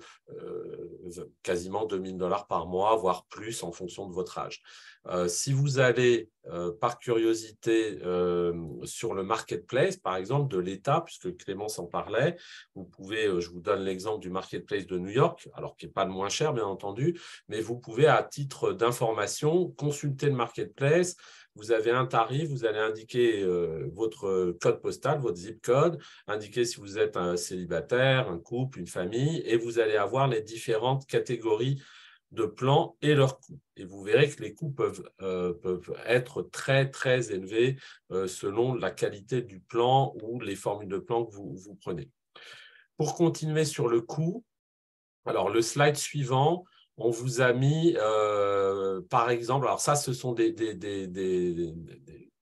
quasiment 2 000 $ par mois, voire plus en fonction de votre âge. Si vous allez, par curiosité, sur le marketplace, par exemple, de l'État, puisque Clémence en parlait, vous pouvez, je vous donne l'exemple du marketplace de New York, alors qui n'est pas le moins cher, bien entendu, mais vous pouvez, à titre d'information, consulter le marketplace. Vous avez un tarif, vous allez indiquer votre code postal, votre zip code, indiquer si vous êtes un célibataire, un couple, une famille, et vous allez avoir les différentes catégories de plans et leurs coûts. Et vous verrez que les coûts peuvent être très, très élevés selon la qualité du plan ou les formules de plan que vous prenez. Pour continuer sur le coût, alors le slide suivant, on vous a mis, par exemple, alors ça, ce sont des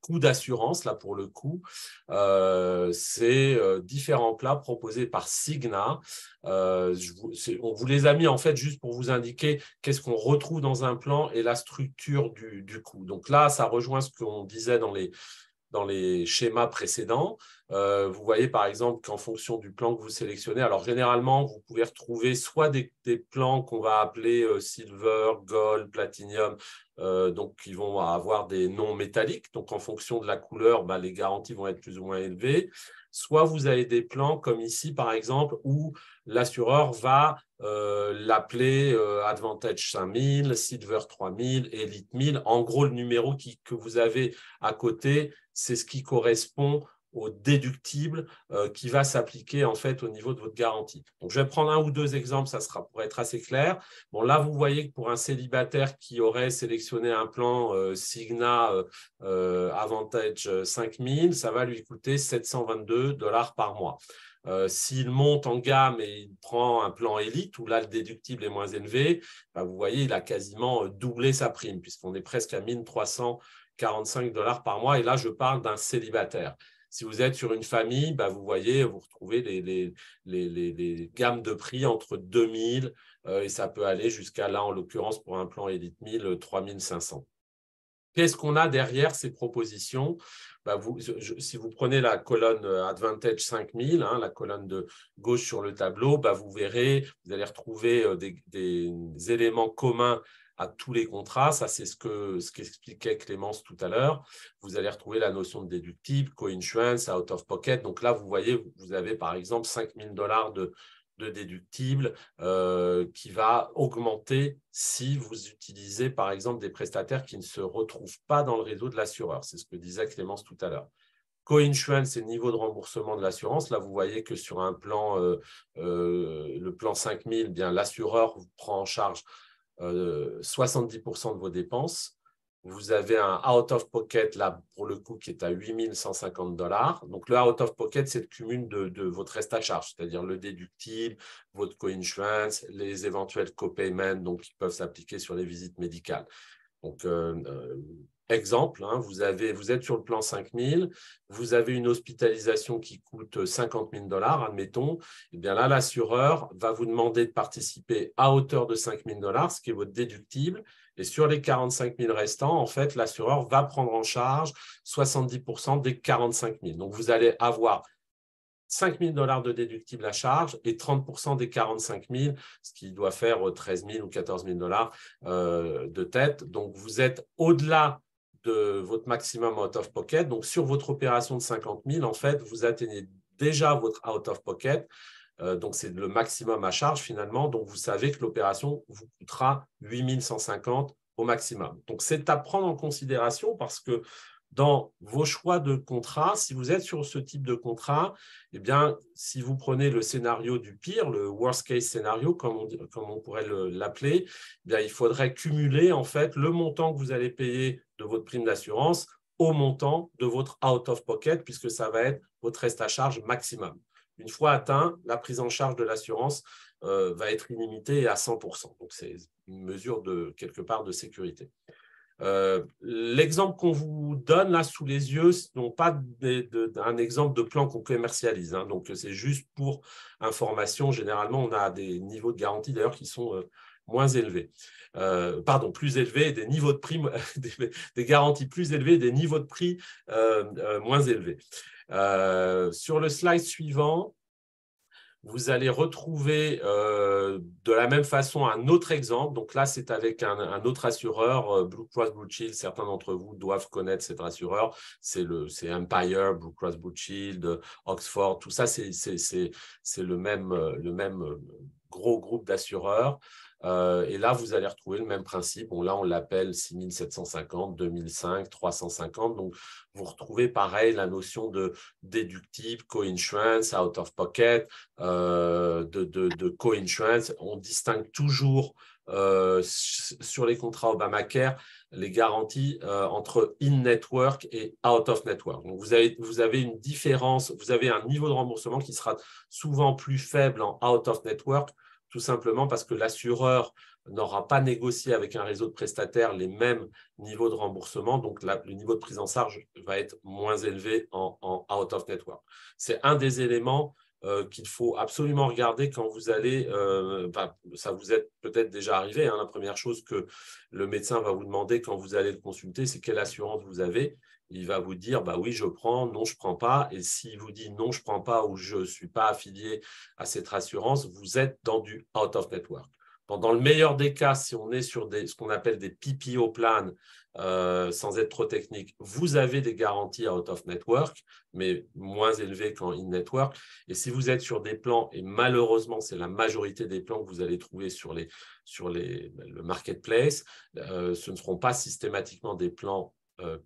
coûts d'assurance, là, pour le coup. C'est différents plats proposés par Cigna. On vous les a mis, en fait, juste pour vous indiquer qu'est-ce qu'on retrouve dans un plan et la structure du coût. Donc là, ça rejoint ce qu'on disait dans les schémas précédents. Vous voyez par exemple qu'en fonction du plan que vous sélectionnez, alors généralement, vous pouvez retrouver soit des plans qu'on va appeler Silver, Gold, Platinum, donc qui vont avoir des noms métalliques. Donc en fonction de la couleur, les garanties vont être plus ou moins élevées. Soit vous avez des plans comme ici par exemple où l'assureur va l'appeler Advantage 5000, Silver 3000, Elite 1000. En gros, le numéro que vous avez à côté, c'est ce qui correspond au déductible qui va s'appliquer en fait au niveau de votre garantie. Donc, je vais prendre un ou deux exemples, ça sera pour être assez clair. Bon, là, vous voyez que pour un célibataire qui aurait sélectionné un plan Cigna Avantage 5000, ça va lui coûter 722 $ par mois. S'il monte en gamme et il prend un plan élite, où là, le déductible est moins élevé, vous voyez, il a quasiment doublé sa prime, puisqu'on est presque à 1 345 $ par mois. Et là, je parle d'un célibataire. Si vous êtes sur une famille, vous voyez, vous retrouvez les gammes de prix entre 2000 et ça peut aller jusqu'à, là, en l'occurrence, pour un plan Elite 1000, 3500. Qu'est-ce qu'on a derrière ces propositions? Si vous prenez la colonne Advantage 5000, la colonne de gauche sur le tableau, vous verrez, vous allez retrouver des éléments communs à tous les contrats. Ça, c'est ce qu'expliquait Clémence tout à l'heure. Vous allez retrouver la notion de déductible, co-insurance, out of pocket. Donc là, vous voyez, vous avez par exemple 5 000 $ de déductible qui va augmenter si vous utilisez par exemple des prestataires qui ne se retrouvent pas dans le réseau de l'assureur. C'est ce que disait Clémence tout à l'heure. Co-insurance, c'est le niveau de remboursement de l'assurance. Là, vous voyez que sur un plan, le plan 5000, l'assureur vous prend en charge 70% de vos dépenses. Vous avez un out of pocket, là, pour le coup, qui est à 8 150 $. Donc, le out of pocket, c'est le cumul de votre reste à charge, c'est-à-dire le déductible, votre co-insurance, les éventuels co-payments, donc qui peuvent s'appliquer sur les visites médicales. Donc, exemple, vous êtes sur le plan 5000, vous avez une hospitalisation qui coûte 50 000 $, admettons, et bien là, l'assureur va vous demander de participer à hauteur de 5 000 $, ce qui est votre déductible, Et sur les 45 000 restants, en fait, l'assureur va prendre en charge 70% des 45 000. Donc, vous allez avoir 5 000 $ de déductible à charge et 30% des 45 000, ce qui doit faire 13 000 ou 14 000 $ de tête. Donc, vous êtes au-delà de votre maximum out of pocket. Donc, sur votre opération de 50 000, en fait, vous atteignez déjà votre out of pocket. Donc, c'est le maximum à charge finalement. Donc, vous savez que l'opération vous coûtera 8 150 au maximum. Donc, c'est à prendre en considération parce que dans vos choix de contrat, si vous êtes sur ce type de contrat, eh bien, si vous prenez le scénario du pire, le worst case scénario, comme on pourrait l'appeler, eh bien, il faudrait cumuler en fait le montant que vous allez payer de votre prime d'assurance au montant de votre out of pocket, puisque ça va être votre reste à charge maximum. Une fois atteint, la prise en charge de l'assurance va être illimitée à 100%. Donc, c'est une mesure de quelque part de sécurité. L'exemple qu'on vous donne là sous les yeux, ce n'est pas un exemple de plan qu'on commercialise. Hein, donc, c'est juste pour information. Généralement, on a des niveaux de garantie d'ailleurs qui sont moins élevés. Plus élevés, des niveaux de prix, des garanties plus élevées, des niveaux de prix moins élevés. Sur le slide suivant, vous allez retrouver de la même façon un autre exemple. Donc là, c'est avec un autre assureur, Blue Cross Blue Shield. Certains d'entre vous doivent connaître cet assureur. C'est Empire, Blue Cross Blue Shield, Oxford. Tout ça, c'est le même gros groupe d'assureurs. Et là, vous allez retrouver le même principe. Bon, là, on l'appelle 6750, 2005, 350. Donc, vous retrouvez pareil la notion de déductible, co-insurance, out of pocket, de co-insurance. On distingue toujours sur les contrats Obamacare les garanties entre in-network et out-of-network. Donc, vous avez une différence, vous avez un niveau de remboursement qui sera souvent plus faible en out-of-network, tout simplement parce que l'assureur n'aura pas négocié avec un réseau de prestataires les mêmes niveaux de remboursement, donc le niveau de prise en charge va être moins élevé en out of network. C'est un des éléments qu'il faut absolument regarder quand vous allez, ça vous est peut-être déjà arrivé, hein, la première chose que le médecin va vous demander quand vous allez le consulter, c'est quelle assurance vous avez. Il va vous dire, bah oui, je prends, non, je ne prends pas. Et s'il vous dit non, je ne prends pas ou je ne suis pas affilié à cette assurance, vous êtes dans du out of network. Dans le meilleur des cas, si on est sur ce qu'on appelle des PPO plans, sans être trop technique, vous avez des garanties out of network, mais moins élevées qu'en in-network. Et si vous êtes sur des plans, et malheureusement, c'est la majorité des plans que vous allez trouver sur le marketplace, ce ne seront pas systématiquement des plans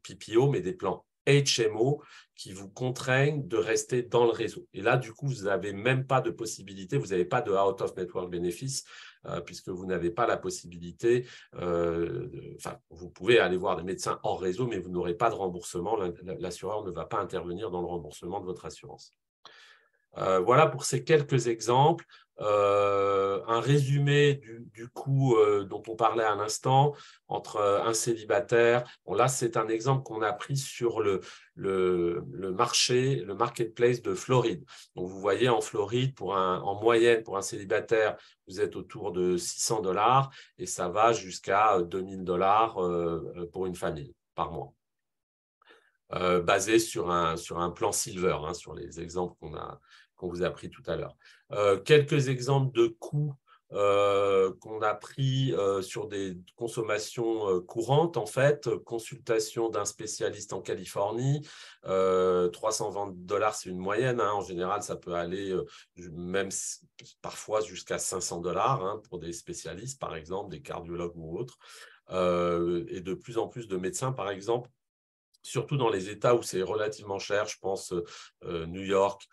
PPO, mais des plans HMO qui vous contraignent de rester dans le réseau. Et là, du coup, vous n'avez même pas de possibilité, vous n'avez pas de out-of-network bénéfice, puisque vous n'avez pas la possibilité, vous pouvez aller voir des médecins hors réseau, mais vous n'aurez pas de remboursement. L'assureur ne va pas intervenir dans le remboursement de votre assurance. Voilà pour ces quelques exemples. Un résumé du coût dont on parlait à l'instant entre un célibataire. Bon, là, c'est un exemple qu'on a pris sur le marché, le marketplace de Floride. Donc, vous voyez, en Floride, en moyenne, pour un célibataire, vous êtes autour de 600 $ et ça va jusqu'à 2000 $ pour une famille par mois. Basé sur un plan Silver, hein, sur les exemples qu'on vous a pris tout à l'heure. Quelques exemples de coûts qu'on a pris sur des consommations courantes, en fait. Consultation d'un spécialiste en Californie, 320 $, c'est une moyenne. Hein. En général, ça peut aller même parfois jusqu'à 500 $, hein, pour des spécialistes, par exemple, des cardiologues ou autres. Et de plus en plus de médecins, par exemple, surtout dans les États où c'est relativement cher, je pense New York,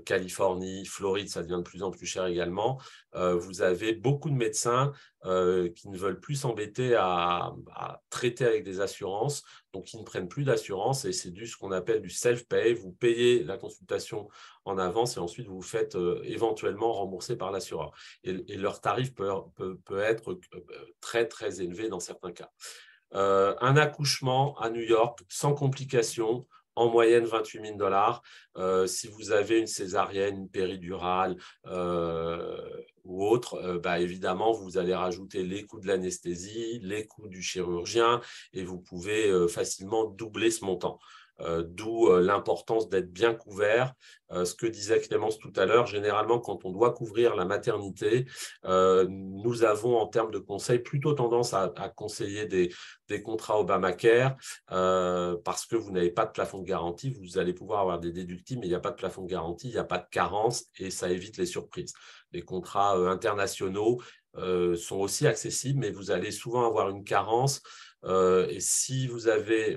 Californie, Floride, ça devient de plus en plus cher également. Vous avez beaucoup de médecins qui ne veulent plus s'embêter à traiter avec des assurances, donc ils ne prennent plus d'assurance et c'est ce qu'on appelle du self-pay. Vous payez la consultation en avance et ensuite vous vous faites éventuellement rembourser par l'assureur. Et leur tarif peut être très, très élevé dans certains cas. Un accouchement à New York sans complications, en moyenne 28 000 $. Si vous avez une césarienne, une péridurale ou autres, évidemment, vous allez rajouter les coûts de l'anesthésie, les coûts du chirurgien et vous pouvez facilement doubler ce montant. D'où l'importance d'être bien couvert. Ce que disait Clémence tout à l'heure, généralement, quand on doit couvrir la maternité, nous avons, en termes de conseils, plutôt tendance à conseiller des contrats Obamacare parce que vous n'avez pas de plafond de garantie. Vous allez pouvoir avoir des déductibles, mais il n'y a pas de plafond de garantie, il n'y a pas de carence et ça évite les surprises. Les contrats internationaux sont aussi accessibles, mais vous allez souvent avoir une carence. Et si vous avez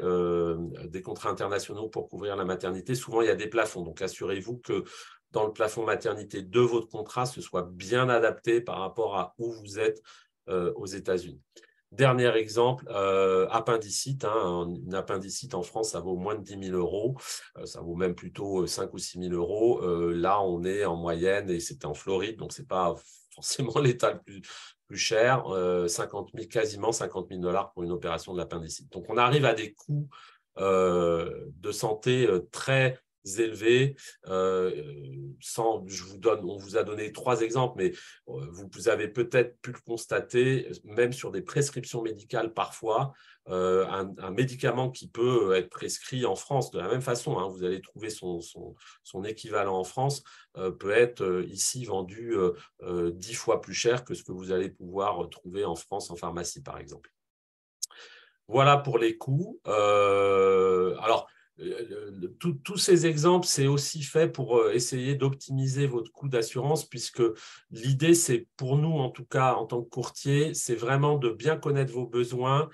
des contrats internationaux pour couvrir la maternité, souvent il y a des plafonds. Donc assurez-vous que dans le plafond maternité de votre contrat, ce soit bien adapté par rapport à où vous êtes aux États-Unis. Dernier exemple, appendicite. Une appendicite en France, ça vaut moins de 10 000 euros. Ça vaut même plutôt 5 ou 6 000 euros. Là, on est en moyenne, et c'était en Floride, donc ce n'est pas forcément l'État le plus cher, 50 000, quasiment 50 000 $, pour une opération de l'appendicite. Donc, on arrive à des coûts de santé très élevés. On vous a donné 3 exemples, mais vous avez peut-être pu le constater, même sur des prescriptions médicales parfois, un médicament qui peut être prescrit en France de la même façon, vous allez trouver son équivalent en France, peut être ici vendu 10 fois plus cher que ce que vous allez pouvoir trouver en France en pharmacie, par exemple. Voilà pour les coûts. Alors, tous ces exemples, c'est aussi fait pour essayer d'optimiser votre coût d'assurance, puisque l'idée, c'est pour nous, en tout cas, en tant que courtier, c'est vraiment de bien connaître vos besoins,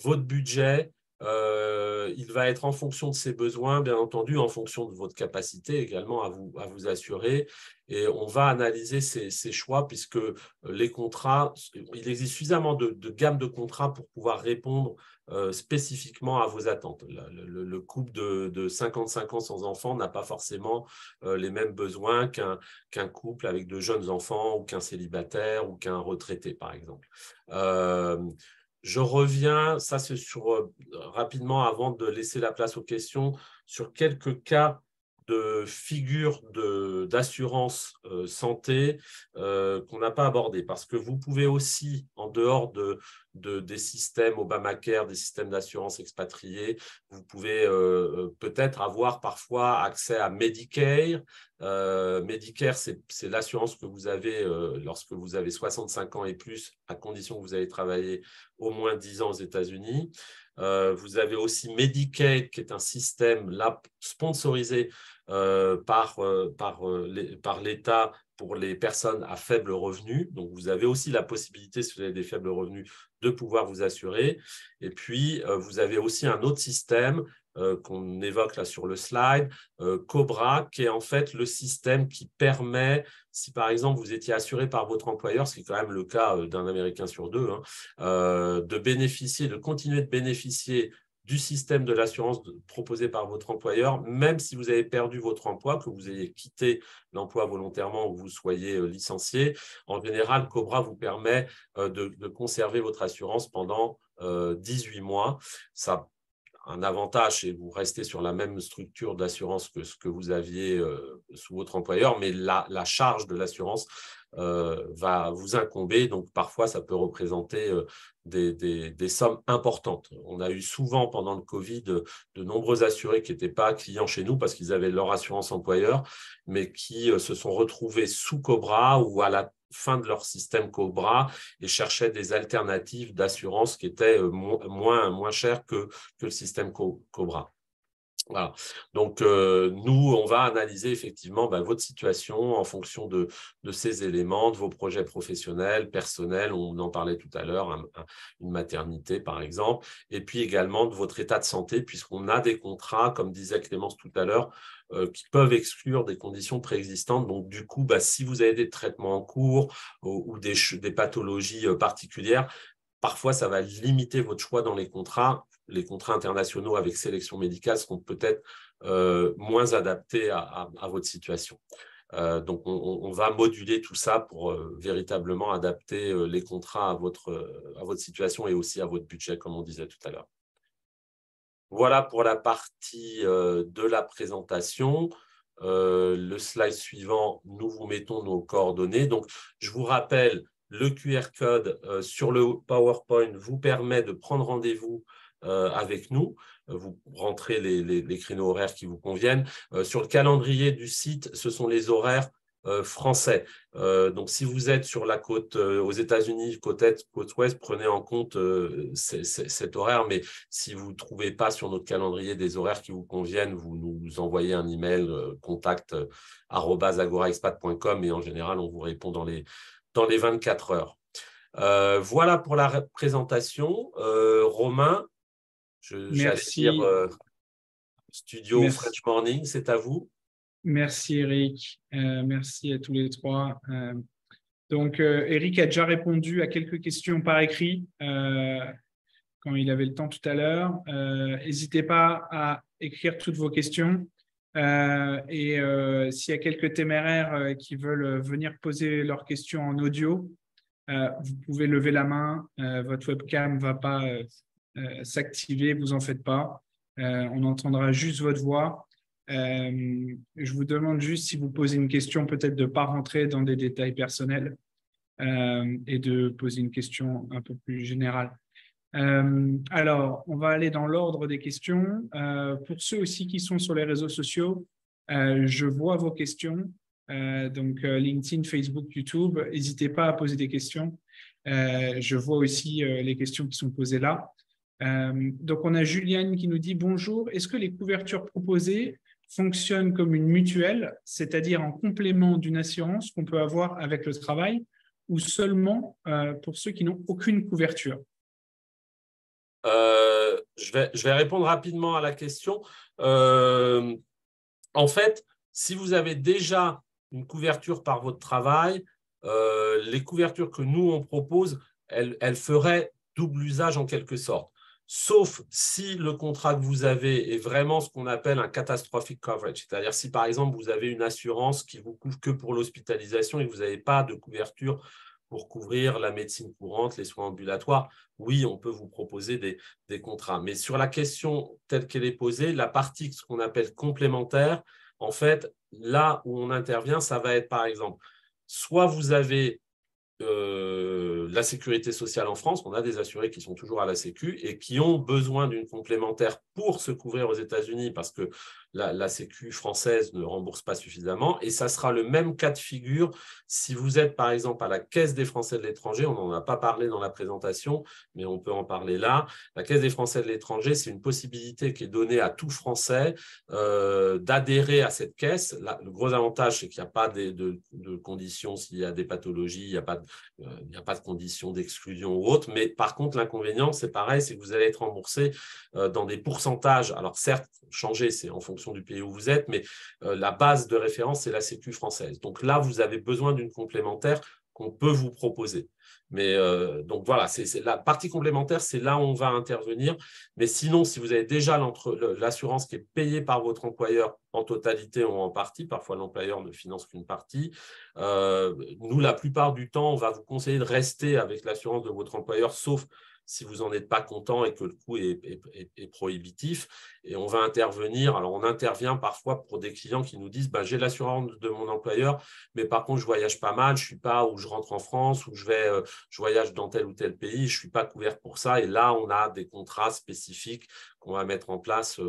votre budget. Il va être en fonction de ces besoins, bien entendu, en fonction de votre capacité également à vous assurer. Et on va analyser ces choix, puisque les contrats, il existe suffisamment de gamme de contrats pour pouvoir répondre spécifiquement à vos attentes. Le couple de 55 ans sans enfants n'a pas forcément les mêmes besoins qu'un couple avec de jeunes enfants ou qu'un célibataire ou qu'un retraité, par exemple. Je reviens, ça c'est rapidement, avant de laisser la place aux questions, sur quelques cas de figures d'assurance santé qu'on n'a pas abordé, parce que vous pouvez aussi, en dehors des systèmes Obamacare, des systèmes d'assurance expatriés, vous pouvez peut-être avoir parfois accès à Medicare. Medicare, c'est l'assurance que vous avez lorsque vous avez 65 ans et plus, à condition que vous avez travaillé au moins 10 ans aux États-Unis. Vous avez aussi Medicaid, qui est un système là, sponsorisé par l'État pour les personnes à faible revenu. Donc, vous avez aussi la possibilité, si vous avez des faibles revenus, de pouvoir vous assurer. Et puis, vous avez aussi un autre système qu'on évoque là sur le slide, Cobra, qui est en fait le système qui permet, si par exemple vous étiez assuré par votre employeur, ce qui est quand même le cas d'un Américain sur 2, de continuer de bénéficier du système de l'assurance proposé par votre employeur, même si vous avez perdu votre emploi, que vous ayez quitté l'emploi volontairement ou que vous soyez licencié. En général, Cobra vous permet de conserver votre assurance pendant 18 mois. Ça un avantage, c'est que vous restez sur la même structure d'assurance que ce que vous aviez sous votre employeur, mais la charge de l'assurance va vous incomber. Donc, parfois, ça peut représenter des sommes importantes. On a eu souvent, pendant le Covid, de nombreux assurés qui n'étaient pas clients chez nous parce qu'ils avaient leur assurance employeur, mais qui se sont retrouvés sous Cobra ou à la fin de leur système Cobra et cherchaient des alternatives d'assurance qui étaient moins chères que le système Cobra. Voilà. Donc, nous, on va analyser effectivement votre situation en fonction de ces éléments, de vos projets professionnels, personnels, on en parlait tout à l'heure, une maternité par exemple, et puis également de votre état de santé, puisqu'on a des contrats, comme disait Clémence tout à l'heure, qui peuvent exclure des conditions préexistantes. Donc, du coup, si vous avez des traitements en cours ou des pathologies particulières, parfois, ça va limiter votre choix dans les contrats. Les contrats internationaux avec sélection médicale seront peut-être moins adaptés à votre situation. Donc, on va moduler tout ça pour véritablement adapter les contrats à votre situation et aussi à votre budget, comme on disait tout à l'heure. Voilà pour la partie de la présentation. le slide suivant, nous vous mettons nos coordonnées. Donc, je vous rappelle, le QR code sur le PowerPoint vous permet de prendre rendez-vous avec nous. Vous rentrez les créneaux horaires qui vous conviennent. Sur le calendrier du site, ce sont les horaires français. Donc, si vous êtes sur la côte aux États-Unis, côte Est, côte Ouest, prenez en compte cet horaire. Mais si vous ne trouvez pas sur notre calendrier des horaires qui vous conviennent, vous nous envoyez un email contact@agoraexpat.com et en général, on vous répond dans les 24 heures. Voilà pour la présentation. Romain, j'allais dire Studio Merci. French Morning, c'est à vous. Merci Eric, merci à tous les trois. Donc Eric a déjà répondu à quelques questions par écrit quand il avait le temps tout à l'heure. N'hésitez pas à écrire toutes vos questions et s'il y a quelques téméraires qui veulent venir poser leurs questions en audio, vous pouvez lever la main, votre webcam ne va pas s'activer, vous en faites pas, on entendra juste votre voix. Je vous demande juste, si vous posez une question, peut-être de ne pas rentrer dans des détails personnels et de poser une question un peu plus générale. Alors, on va aller dans l'ordre des questions. Pour ceux aussi qui sont sur les réseaux sociaux, je vois vos questions. Donc, LinkedIn, Facebook, YouTube, n'hésitez pas à poser des questions. Je vois aussi les questions qui sont posées là. Donc, on a Juliane qui nous dit « Bonjour, est-ce que les couvertures proposées fonctionnent comme une mutuelle, c'est-à-dire en complément d'une assurance qu'on peut avoir avec le travail, ou seulement pour ceux qui n'ont aucune couverture ?» Je vais répondre rapidement à la question. En fait, si vous avez déjà une couverture par votre travail, les couvertures que nous, on propose, elles feraient double usage en quelque sorte. Sauf si le contrat que vous avez est vraiment ce qu'on appelle un catastrophic coverage. C'est-à-dire si, par exemple, vous avez une assurance qui vous couvre que pour l'hospitalisation et que vous n'avez pas de couverture pour couvrir la médecine courante, les soins ambulatoires, oui, on peut vous proposer des contrats. Mais sur la question telle qu'elle est posée, la partie ce qu'on appelle complémentaire, en fait, là où on intervient, ça va être, par exemple, soit vous avez la sécurité sociale en France, on a des assurés qui sont toujours à la Sécu et qui ont besoin d'une complémentaire pour se couvrir aux États-Unis parce que la Sécu française ne rembourse pas suffisamment. Et ça sera le même cas de figure si vous êtes, par exemple, à la Caisse des Français de l'étranger. On n'en a pas parlé dans la présentation, mais on peut en parler là. La Caisse des Français de l'étranger, c'est une possibilité qui est donnée à tout Français d'adhérer à cette caisse. Là, le gros avantage, c'est qu'il n'y a pas de conditions s'il y a des pathologies, il n'y a pas de conditions d'exclusion ou autre. Mais par contre, l'inconvénient, c'est pareil, c'est que vous allez être remboursé dans des pourcentages. Alors certes, changer, c'est en fonction du pays où vous êtes, mais la base de référence, c'est la Sécu française. Donc là, vous avez besoin d'une complémentaire qu'on peut vous proposer. Mais donc voilà, c'est la partie complémentaire, c'est là où on va intervenir. Mais sinon, si vous avez déjà l'assurance qui est payée par votre employeur en totalité ou en partie, parfois l'employeur ne finance qu'une partie, nous, la plupart du temps, on va vous conseiller de rester avec l'assurance de votre employeur, sauf si vous n'en êtes pas content et que le coût est prohibitif. Et on va intervenir. Alors, on intervient parfois pour des clients qui nous disent j'ai l'assurance de mon employeur, mais par contre, je voyage pas mal, je ne suis pas où je rentre en France, ou je voyage dans tel ou tel pays, je ne suis pas couvert pour ça. Et là, on a des contrats spécifiques qu'on va mettre en place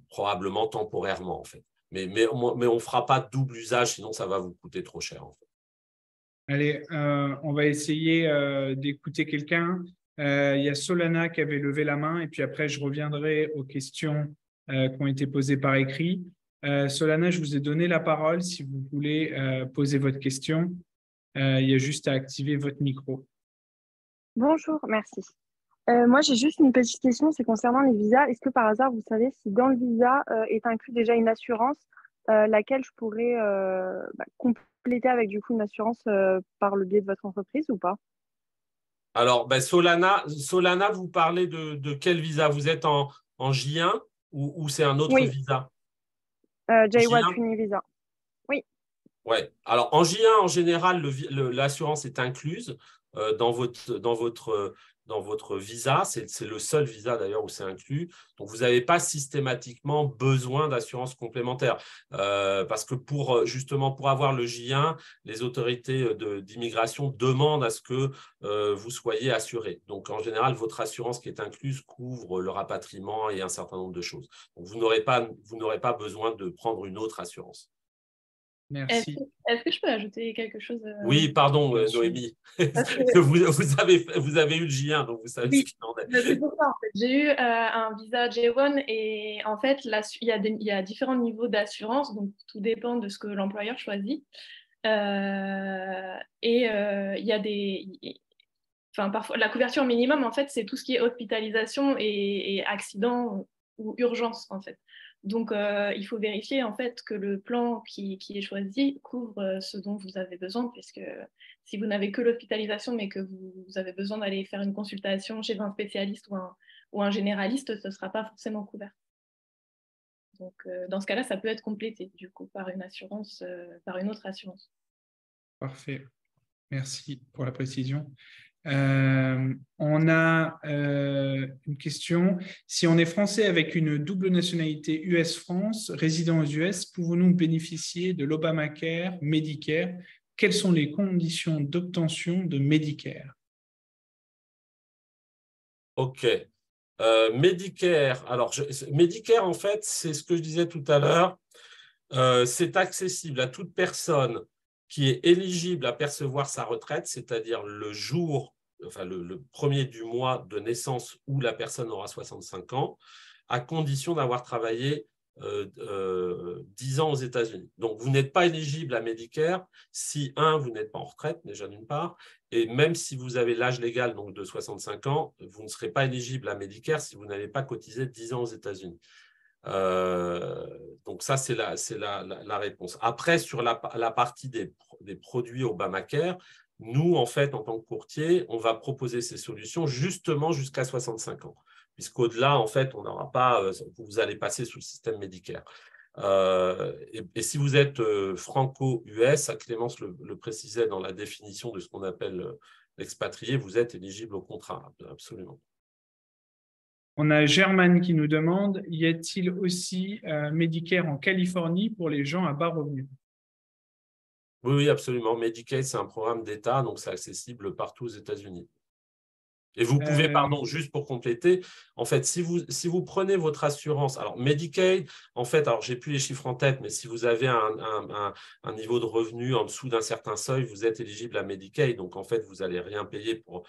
probablement temporairement, en fait. Mais on ne fera pas de double usage, sinon ça va vous coûter trop cher, en fait. Allez, on va essayer d'écouter quelqu'un. Il y a Solana qui avait levé la main et puis après, je reviendrai aux questions qui ont été posées par écrit. Solana, je vous ai donné la parole si vous voulez poser votre question. Il y a juste à activer votre micro. Bonjour, merci. Moi, j'ai juste une petite question, c'est concernant les visas. Est-ce que par hasard, vous savez si dans le visa est inclus déjà une assurance, laquelle je pourrais compléter avec du coup une assurance par le biais de votre entreprise ou pas? Alors, Solana, vous parlez de quel visa? Vous êtes en J1 ou c'est un autre visa? J1 Univisa. Oui. Ouais. Alors, en J1, en général, l'assurance est incluse dans votre dans votre visa. C'est le seul visa d'ailleurs où c'est inclus. Donc, vous n'avez pas systématiquement besoin d'assurance complémentaire. Parce que justement, pour avoir le J1, les autorités d'immigration demandent à ce que vous soyez assuré. Donc, en général, votre assurance qui est incluse couvre le rapatriement et un certain nombre de choses. Donc, vous n'aurez pas besoin de prendre une autre assurance. Merci. Est-ce que je peux ajouter quelque chose Oui, pardon, Noémie. vous avez eu le J1, donc vous savez ce qu'il en est. C'est pour ça, en fait. J'ai eu un visa J1 et en fait, il y a différents niveaux d'assurance, donc tout dépend de ce que l'employeur choisit. Il y a enfin, parfois, la couverture minimum, en fait, c'est tout ce qui est hospitalisation et accident ou urgence, en fait. Donc, il faut vérifier en fait que le plan qui est choisi couvre ce dont vous avez besoin, puisque si vous n'avez que l'hospitalisation, mais que vous avez besoin d'aller faire une consultation chez un spécialiste ou un généraliste, ce ne sera pas forcément couvert. Donc, dans ce cas-là, ça peut être complété du coup par une assurance, par une autre assurance. Parfait. Merci pour la précision. On a une question. Si on est français avec une double nationalité US-France, résident aux US, pouvons-nous bénéficier de l'Obamacare, Medicare? Quelles sont les conditions d'obtention de Medicare? OK. Medicare. Alors, Medicare, en fait, c'est ce que je disais tout à l'heure. C'est accessible à toute personne qui est éligible à percevoir sa retraite, c'est-à-dire le jour, enfin le premier du mois de naissance où la personne aura 65 ans, à condition d'avoir travaillé 10 ans aux États-Unis. Donc, vous n'êtes pas éligible à Medicare si, vous n'êtes pas en retraite, déjà d'une part, et même si vous avez l'âge légal donc de 65 ans, vous ne serez pas éligible à Medicare si vous n'avez pas cotisé 10 ans aux États-Unis. Donc ça, c'est la réponse. Après, sur la partie des produits Obamacare, nous, en fait, en tant que courtier, on va proposer ces solutions justement jusqu'à 65 ans, puisqu'au-delà, en fait, on n'aura pas, vous allez passer sous le système Medicare. Et si vous êtes franco-US, Clémence le précisait dans la définition de ce qu'on appelle l'expatrié, vous êtes éligible au contrat, absolument. On a Germaine qui nous demande, y a-t-il aussi Medicare en Californie pour les gens à bas revenus? Oui, absolument. Medicaid, c'est un programme d'État, donc c'est accessible partout aux États-Unis. Et vous pouvez, pardon, juste pour compléter, en fait, si vous prenez votre assurance, alors Medicaid, en fait, alors j'ai plus les chiffres en tête, mais si vous avez un niveau de revenu en dessous d'un certain seuil, vous êtes éligible à Medicaid. Donc, en fait, vous n'allez rien payer pour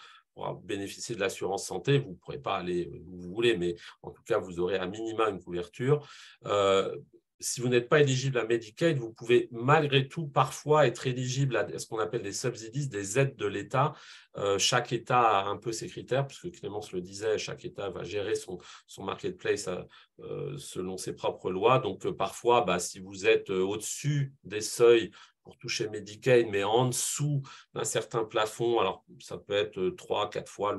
bénéficier de l'assurance santé. Vous ne pourrez pas aller où vous voulez, mais en tout cas, vous aurez à minima une couverture. Si vous n'êtes pas éligible à Medicaid, vous pouvez malgré tout parfois être éligible à ce qu'on appelle des subsidies, des aides de l'État. Chaque État a un peu ses critères, puisque Clémence le disait, chaque État va gérer son marketplace selon ses propres lois. Donc parfois, si vous êtes au-dessus des seuils pour toucher Medicaid, mais en dessous d'un certain plafond, alors ça peut être 3-4 fois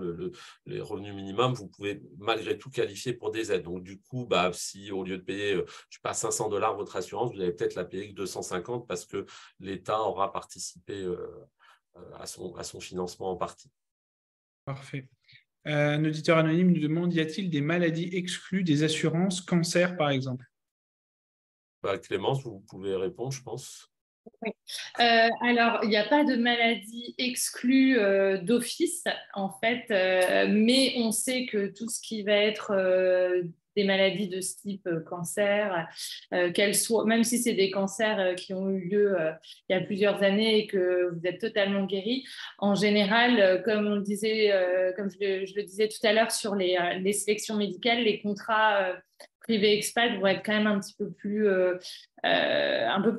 les revenus minimums, vous pouvez malgré tout qualifier pour des aides. Donc du coup, si au lieu de payer, je ne sais pas, $500 votre assurance, vous allez peut-être la payer que 250 parce que l'État aura participé à son financement en partie. Parfait. Un auditeur anonyme nous demande, y a-t-il des maladies exclues des assurances cancer, par exemple? Clémence, vous pouvez répondre, je pense. Oui. Alors, il n'y a pas de maladie exclue d'office, en fait, mais on sait que tout ce qui va être des maladies de ce type cancer, qu'elles soient, même si c'est des cancers qui ont eu lieu il y a plusieurs années et que vous êtes totalement guéri, en général, comme on le disait, comme je le disais tout à l'heure sur les sélections médicales, les contrats privés expat vont être quand même un petit peu plus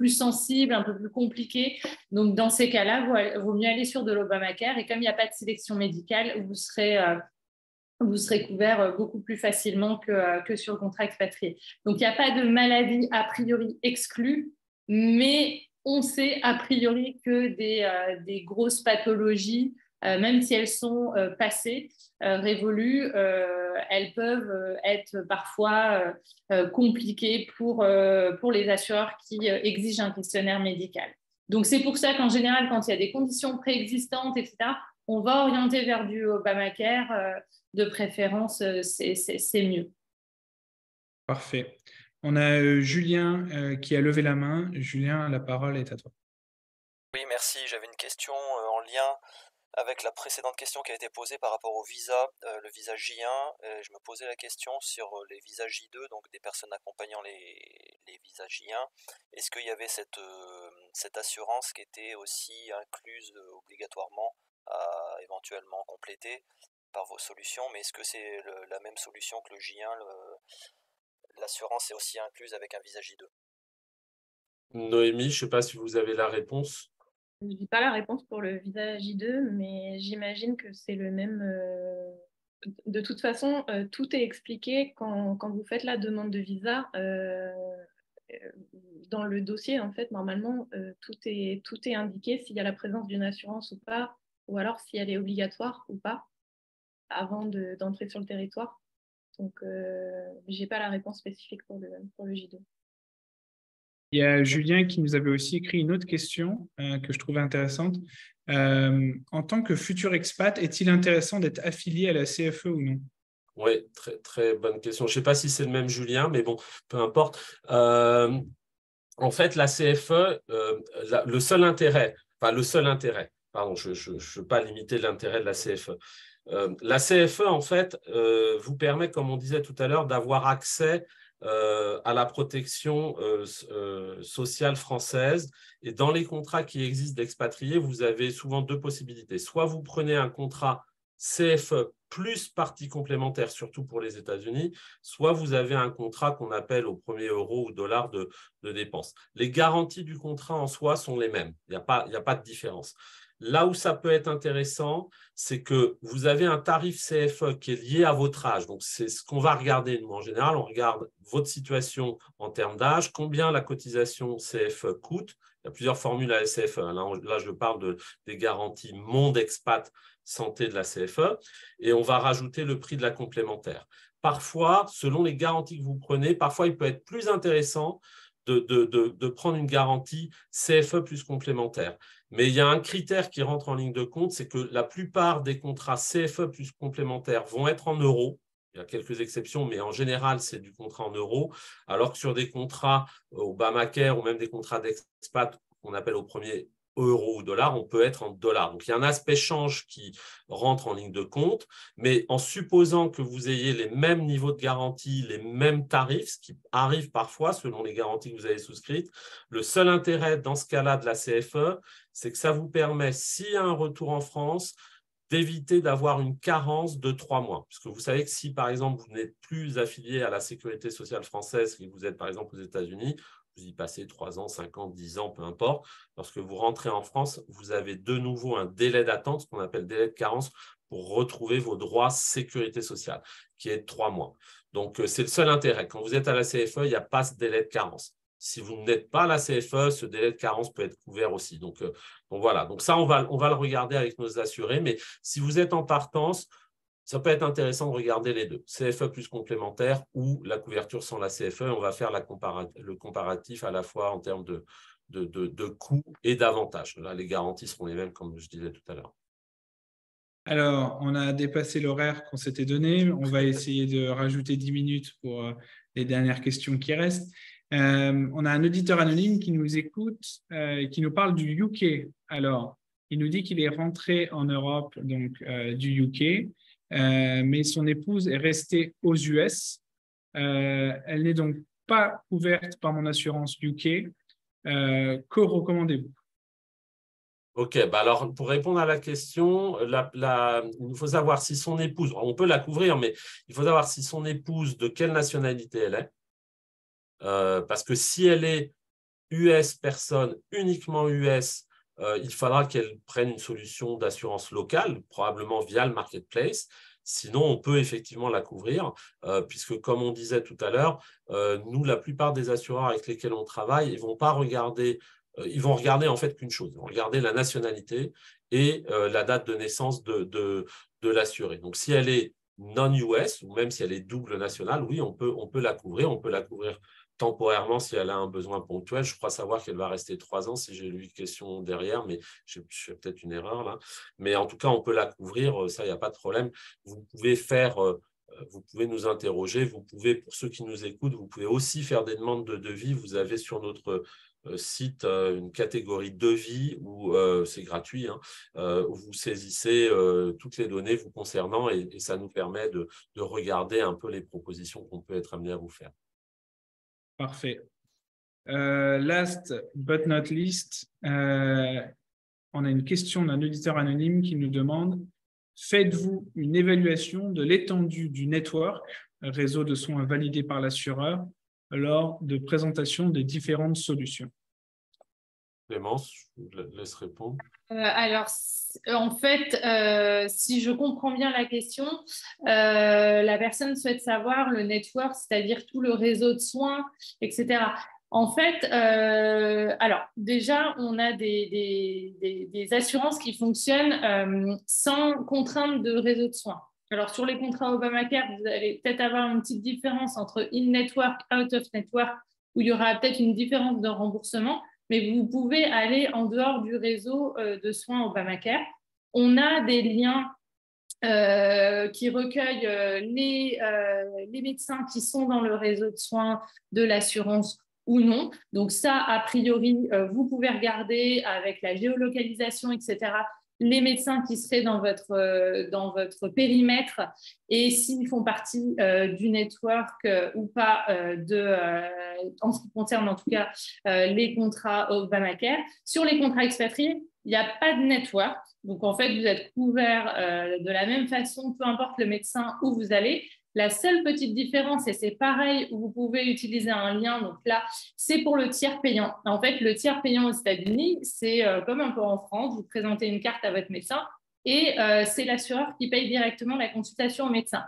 sensibles, un peu plus compliqués. Donc, dans ces cas-là, il vaut mieux aller sur de l'Obamacare. Et comme il n'y a pas de sélection médicale, vous serez couvert beaucoup plus facilement que sur le contrat expatrié. Donc, il n'y a pas de maladie a priori exclue, mais on sait a priori que des grosses pathologies, même si elles sont passées, révolues, elles peuvent être parfois compliquées pour les assureurs qui exigent un questionnaire médical. Donc, c'est pour ça qu'en général, quand il y a des conditions préexistantes, etc., on va orienter vers du Obamacare, de préférence, c'est mieux. Parfait. On a Julien qui a levé la main. Julien, la parole est à toi. Oui, merci. J'avais une question en lien avec la précédente question qui a été posée par rapport au visa, le visa J1. Je me posais la question sur les visas J2, donc des personnes accompagnant les visas J1. Est-ce qu'il y avait cette assurance qui était aussi incluse obligatoirement à éventuellement compléter par vos solutions? Mais est-ce que c'est la même solution que le J1, l'assurance est aussi incluse avec un visa J2? Noémie, je ne sais pas si vous avez la réponse. Je n'ai pas la réponse pour le visa J2, mais j'imagine que c'est le même. De toute façon, tout est expliqué quand vous faites la demande de visa. Dans le dossier, en fait, normalement, tout est indiqué s'il y a la présence d'une assurance ou pas, ou alors si elle est obligatoire ou pas, avant d'entrer sur le territoire. Donc, je n'ai pas la réponse spécifique pour le J2. Il y a Julien qui nous avait aussi écrit une autre question que je trouvais intéressante. En tant que futur expat, est-il intéressant d'être affilié à la CFE ou non? Oui, très, très bonne question. Je ne sais pas si c'est le même Julien, mais bon, peu importe. En fait, la CFE, le seul intérêt, pardon, je ne veux pas limiter l'intérêt de la CFE. La CFE, en fait, vous permet, comme on disait tout à l'heure, d'avoir accès à la protection sociale française. Et dans les contrats qui existent d'expatriés, vous avez souvent deux possibilités. Soit vous prenez un contrat CFE plus partie complémentaire, surtout pour les États-Unis, soit vous avez un contrat qu'on appelle au premier euro ou dollar de dépenses. Les garanties du contrat en soi sont les mêmes. Il n'y a pas de différence. Là où ça peut être intéressant, c'est que vous avez un tarif CFE qui est lié à votre âge. Donc, c'est ce qu'on va regarder. Nous, en général, on regarde votre situation en termes d'âge, combien la cotisation CFE coûte. Il y a plusieurs formules à la CFE. Là, je parle des garanties Monde Expat Santé de la CFE. Et on va rajouter le prix de la complémentaire. Parfois, selon les garanties que vous prenez, parfois, il peut être plus intéressant de prendre une garantie CFE plus complémentaire. Mais il y a un critère qui rentre en ligne de compte, c'est que la plupart des contrats CFE plus complémentaires vont être en euros. Il y a quelques exceptions, mais en général, c'est du contrat en euros. Alors que sur des contrats Obamacare ou même des contrats d'expat qu'on appelle au premier euro ou dollar, on peut être en dollars. Donc, il y a un aspect change qui rentre en ligne de compte, mais en supposant que vous ayez les mêmes niveaux de garantie, les mêmes tarifs, ce qui arrive parfois selon les garanties que vous avez souscrites, le seul intérêt dans ce cas-là de la CFE, c'est que ça vous permet, s'il y a un retour en France, d'éviter d'avoir une carence de 3 mois. Parce que vous savez que si, par exemple, vous n'êtes plus affilié à la sécurité sociale française et que vous êtes, par exemple, aux États-Unis, vous y passez 3 ans, 5 ans, 10 ans, peu importe. Lorsque vous rentrez en France, vous avez de nouveau un délai d'attente, ce qu'on appelle délai de carence, pour retrouver vos droits sécurité sociale, qui est de 3 mois. Donc, c'est le seul intérêt. Quand vous êtes à la CFE, il n'y a pas ce délai de carence. Si vous n'êtes pas à la CFE, ce délai de carence peut être couvert aussi. Donc voilà. Donc ça, on va le regarder avec nos assurés. Mais si vous êtes en partance, ça peut être intéressant de regarder les deux, CFE plus complémentaire ou la couverture sans la CFE. On va faire le comparatif à la fois en termes de coûts et d'avantages. Là, les garanties seront les mêmes, comme je disais tout à l'heure. Alors, on a dépassé l'horaire qu'on s'était donné. On va essayer de rajouter 10 minutes pour les dernières questions qui restent. On a un auditeur anonyme qui nous écoute, qui nous parle du UK. Alors, il nous dit qu'il est rentré en Europe, donc du UK. Mais son épouse est restée aux US. Elle n'est donc pas couverte par mon assurance UK. Que recommandez-vous? Ok, alors pour répondre à la question, il faut savoir si son épouse, on peut la couvrir, mais il faut savoir si son épouse, de quelle nationalité elle est. Parce que si elle est US personne, uniquement US, il faudra qu'elle prenne une solution d'assurance locale, probablement via le marketplace. Sinon, on peut effectivement la couvrir, puisque comme on disait tout à l'heure, nous, la plupart des assureurs avec lesquels on travaille, ils vont regarder en fait qu'une chose, ils vont regarder la nationalité et la date de naissance de l'assuré. Donc, si elle est non-US, ou même si elle est double nationale, oui, on peut la couvrir temporairement si elle a un besoin ponctuel. Je crois savoir qu'elle va rester 3 ans si j'ai lu une question derrière, mais je fais peut-être une erreur là. Mais en tout cas, on peut la couvrir, ça, il n'y a pas de problème. Vous pouvez nous interroger, vous pouvez, pour ceux qui nous écoutent, vous pouvez aussi faire des demandes de devis. Vous avez sur notre site une catégorie devis où c'est gratuit, où vous saisissez toutes les données vous concernant et ça nous permet de regarder un peu les propositions qu'on peut être amené à vous faire. Parfait. Last but not least, on a une question d'un auditeur anonyme qui nous demande: faites-vous une évaluation de l'étendue du network, réseau de soins validé par l'assureur, lors de présentation des différentes solutions? Clémence, je vous laisse répondre. Alors, en fait, si je comprends bien la question, la personne souhaite savoir le network, c'est-à-dire tout le réseau de soins, etc. En fait, alors déjà, on a des assurances qui fonctionnent sans contrainte de réseau de soins. Alors, sur les contrats Obamacare, vous allez peut-être avoir une petite différence entre in-network, out-of-network, où il y aura peut-être une différence de remboursement, mais vous pouvez aller en dehors du réseau de soins Obamacare. On a des liens qui recueillent les médecins qui sont dans le réseau de soins de l'assurance ou non. Donc ça, a priori, vous pouvez regarder avec la géolocalisation, etc., les médecins qui seraient dans votre périmètre et s'ils font partie du network ou pas en ce qui concerne en tout cas les contrats Obamacare. Sur les contrats expatriés, il n'y a pas de network. Donc, en fait, vous êtes couvert de la même façon, peu importe le médecin où vous allez. La seule petite différence, et c'est pareil, où vous pouvez utiliser un lien, donc là, c'est pour le tiers payant. En fait, le tiers payant aux États-Unis, c'est comme un peu en France, vous présentez une carte à votre médecin et c'est l'assureur qui paye directement la consultation au médecin.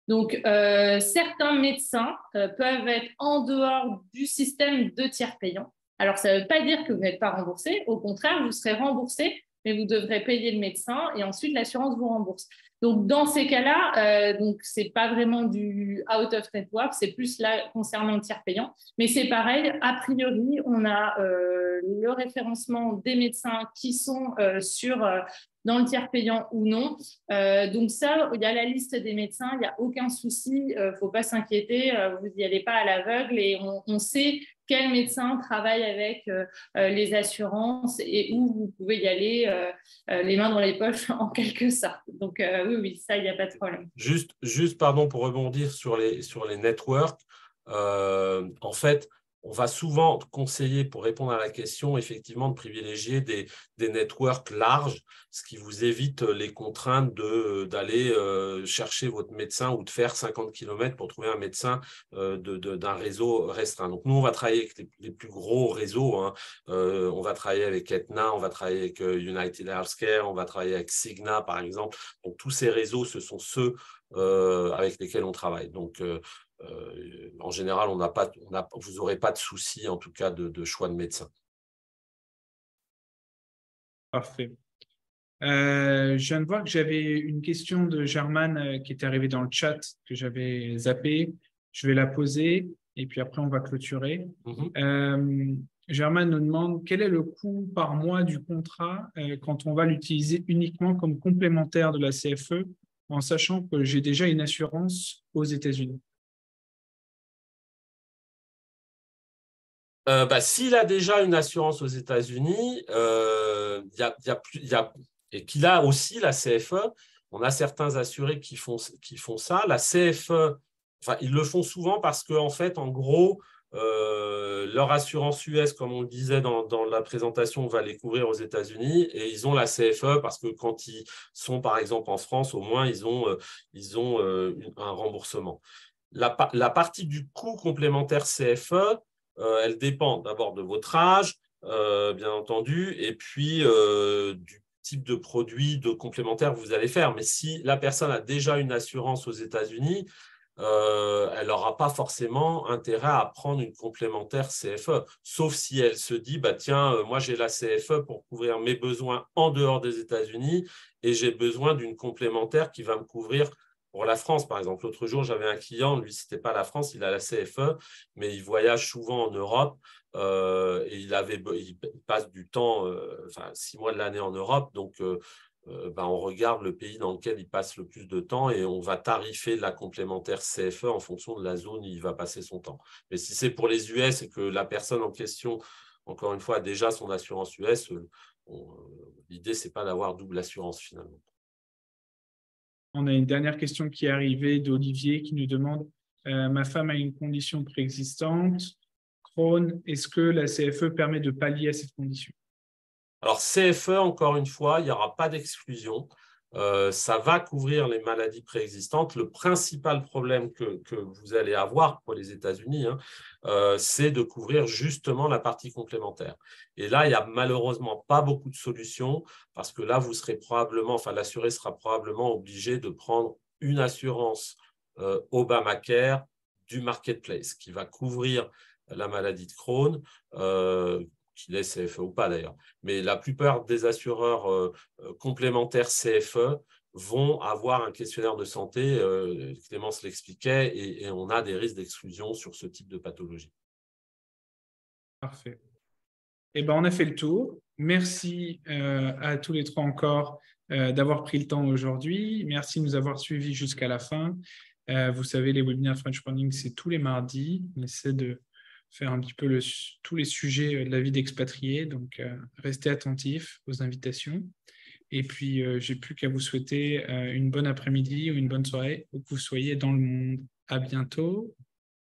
Donc, certains médecins peuvent être en dehors du système de tiers payant. Alors, ça ne veut pas dire que vous n'êtes pas remboursé. Au contraire, vous serez remboursé, mais vous devrez payer le médecin et ensuite l'assurance vous rembourse. Donc, dans ces cas-là, ce n'est pas vraiment du out of network, c'est plus là concernant le tiers payant. Mais c'est pareil, a priori, on a le référencement des médecins qui sont dans le tiers payant ou non. Donc ça, il y a la liste des médecins, il n'y a aucun souci, il ne faut pas s'inquiéter, vous n'y allez pas à l'aveugle et on sait quel médecin travaille avec les assurances et où vous pouvez y aller les mains dans les poches en quelque sorte. Donc oui, ça, il n'y a pas de problème. Juste pardon, pour rebondir sur les networks, en fait, on va souvent conseiller, pour répondre à la question, effectivement, de privilégier des networks larges, ce qui vous évite les contraintes d'aller chercher votre médecin ou de faire 50 km pour trouver un médecin d'un réseau restreint. Donc, nous, on va travailler avec les plus gros réseaux. On va travailler avec Aetna, on va travailler avec United Healthcare, on va travailler avec Cigna, par exemple. Donc, tous ces réseaux, ce sont ceux avec lesquels on travaille. Donc, en général, vous n'aurez pas de souci, en tout cas, de choix de médecin. Parfait. Je viens de voir que j'avais une question de Germaine qui est arrivée dans le chat, que j'avais zappé. Je vais la poser et puis après, on va clôturer. Germaine nous demande quel est le coût par mois du contrat quand on va l'utiliser uniquement comme complémentaire de la CFE, en sachant que j'ai déjà une assurance aux États-Unis. S'il a déjà une assurance aux États-Unis, et qu'il a aussi la CFE, on a certains assurés qui font ça. La CFE, ils le font souvent parce qu'en fait, en gros, leur assurance US, comme on le disait dans la présentation, va les couvrir aux États-Unis et ils ont la CFE parce que quand ils sont, par exemple, en France, au moins, ils ont un remboursement. La partie du coût complémentaire CFE, elle dépend d'abord de votre âge, bien entendu, et puis du type de produit de complémentaire que vous allez faire. Mais si la personne a déjà une assurance aux États-Unis, elle n'aura pas forcément intérêt à prendre une complémentaire CFE, sauf si elle se dit, tiens, moi j'ai la CFE pour couvrir mes besoins en dehors des États-Unis et j'ai besoin d'une complémentaire qui va me couvrir pour la France, par exemple. L'autre jour, j'avais un client, lui, ce n'était pas la France, il a la CFE, mais il voyage souvent en Europe et il passe du temps, 6 mois de l'année en Europe. Donc, on regarde le pays dans lequel il passe le plus de temps et on va tarifer la complémentaire CFE en fonction de la zone où il va passer son temps. Mais si c'est pour les US et que la personne en question, encore une fois, a déjà son assurance US, l'idée, ce n'est pas d'avoir double assurance finalement. On a une dernière question qui est arrivée d'Olivier qui nous demande ma femme a une condition préexistante, Crohn, est-ce que la CFE permet de pallier à cette condition? Alors, CFE, encore une fois, il n'y aura pas d'exclusion. Ça va couvrir les maladies préexistantes. Le principal problème que vous allez avoir pour les États-Unis, c'est de couvrir justement la partie complémentaire. Et là, il n'y a malheureusement pas beaucoup de solutions parce que là, vous serez probablement, l'assuré sera probablement obligé de prendre une assurance Obamacare du marketplace qui va couvrir la maladie de Crohn, qu'il est CFE ou pas d'ailleurs. Mais la plupart des assureurs complémentaires CFE vont avoir un questionnaire de santé, Clémence l'expliquait, et on a des risques d'exclusion sur ce type de pathologie. Parfait. On a fait le tour. Merci à tous les trois encore d'avoir pris le temps aujourd'hui. Merci de nous avoir suivis jusqu'à la fin. Vous savez, les webinaires French Morning, c'est tous les mardis. On essaie de faire un petit peu tous les sujets de la vie d'expatrié. Donc, restez attentifs aux invitations. Et puis, j'ai plus qu'à vous souhaiter une bonne après-midi ou une bonne soirée, où que vous soyez dans le monde. À bientôt.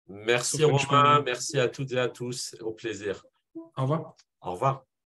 Merci Romain, merci à toutes et à tous. Au plaisir. Au revoir. Au revoir.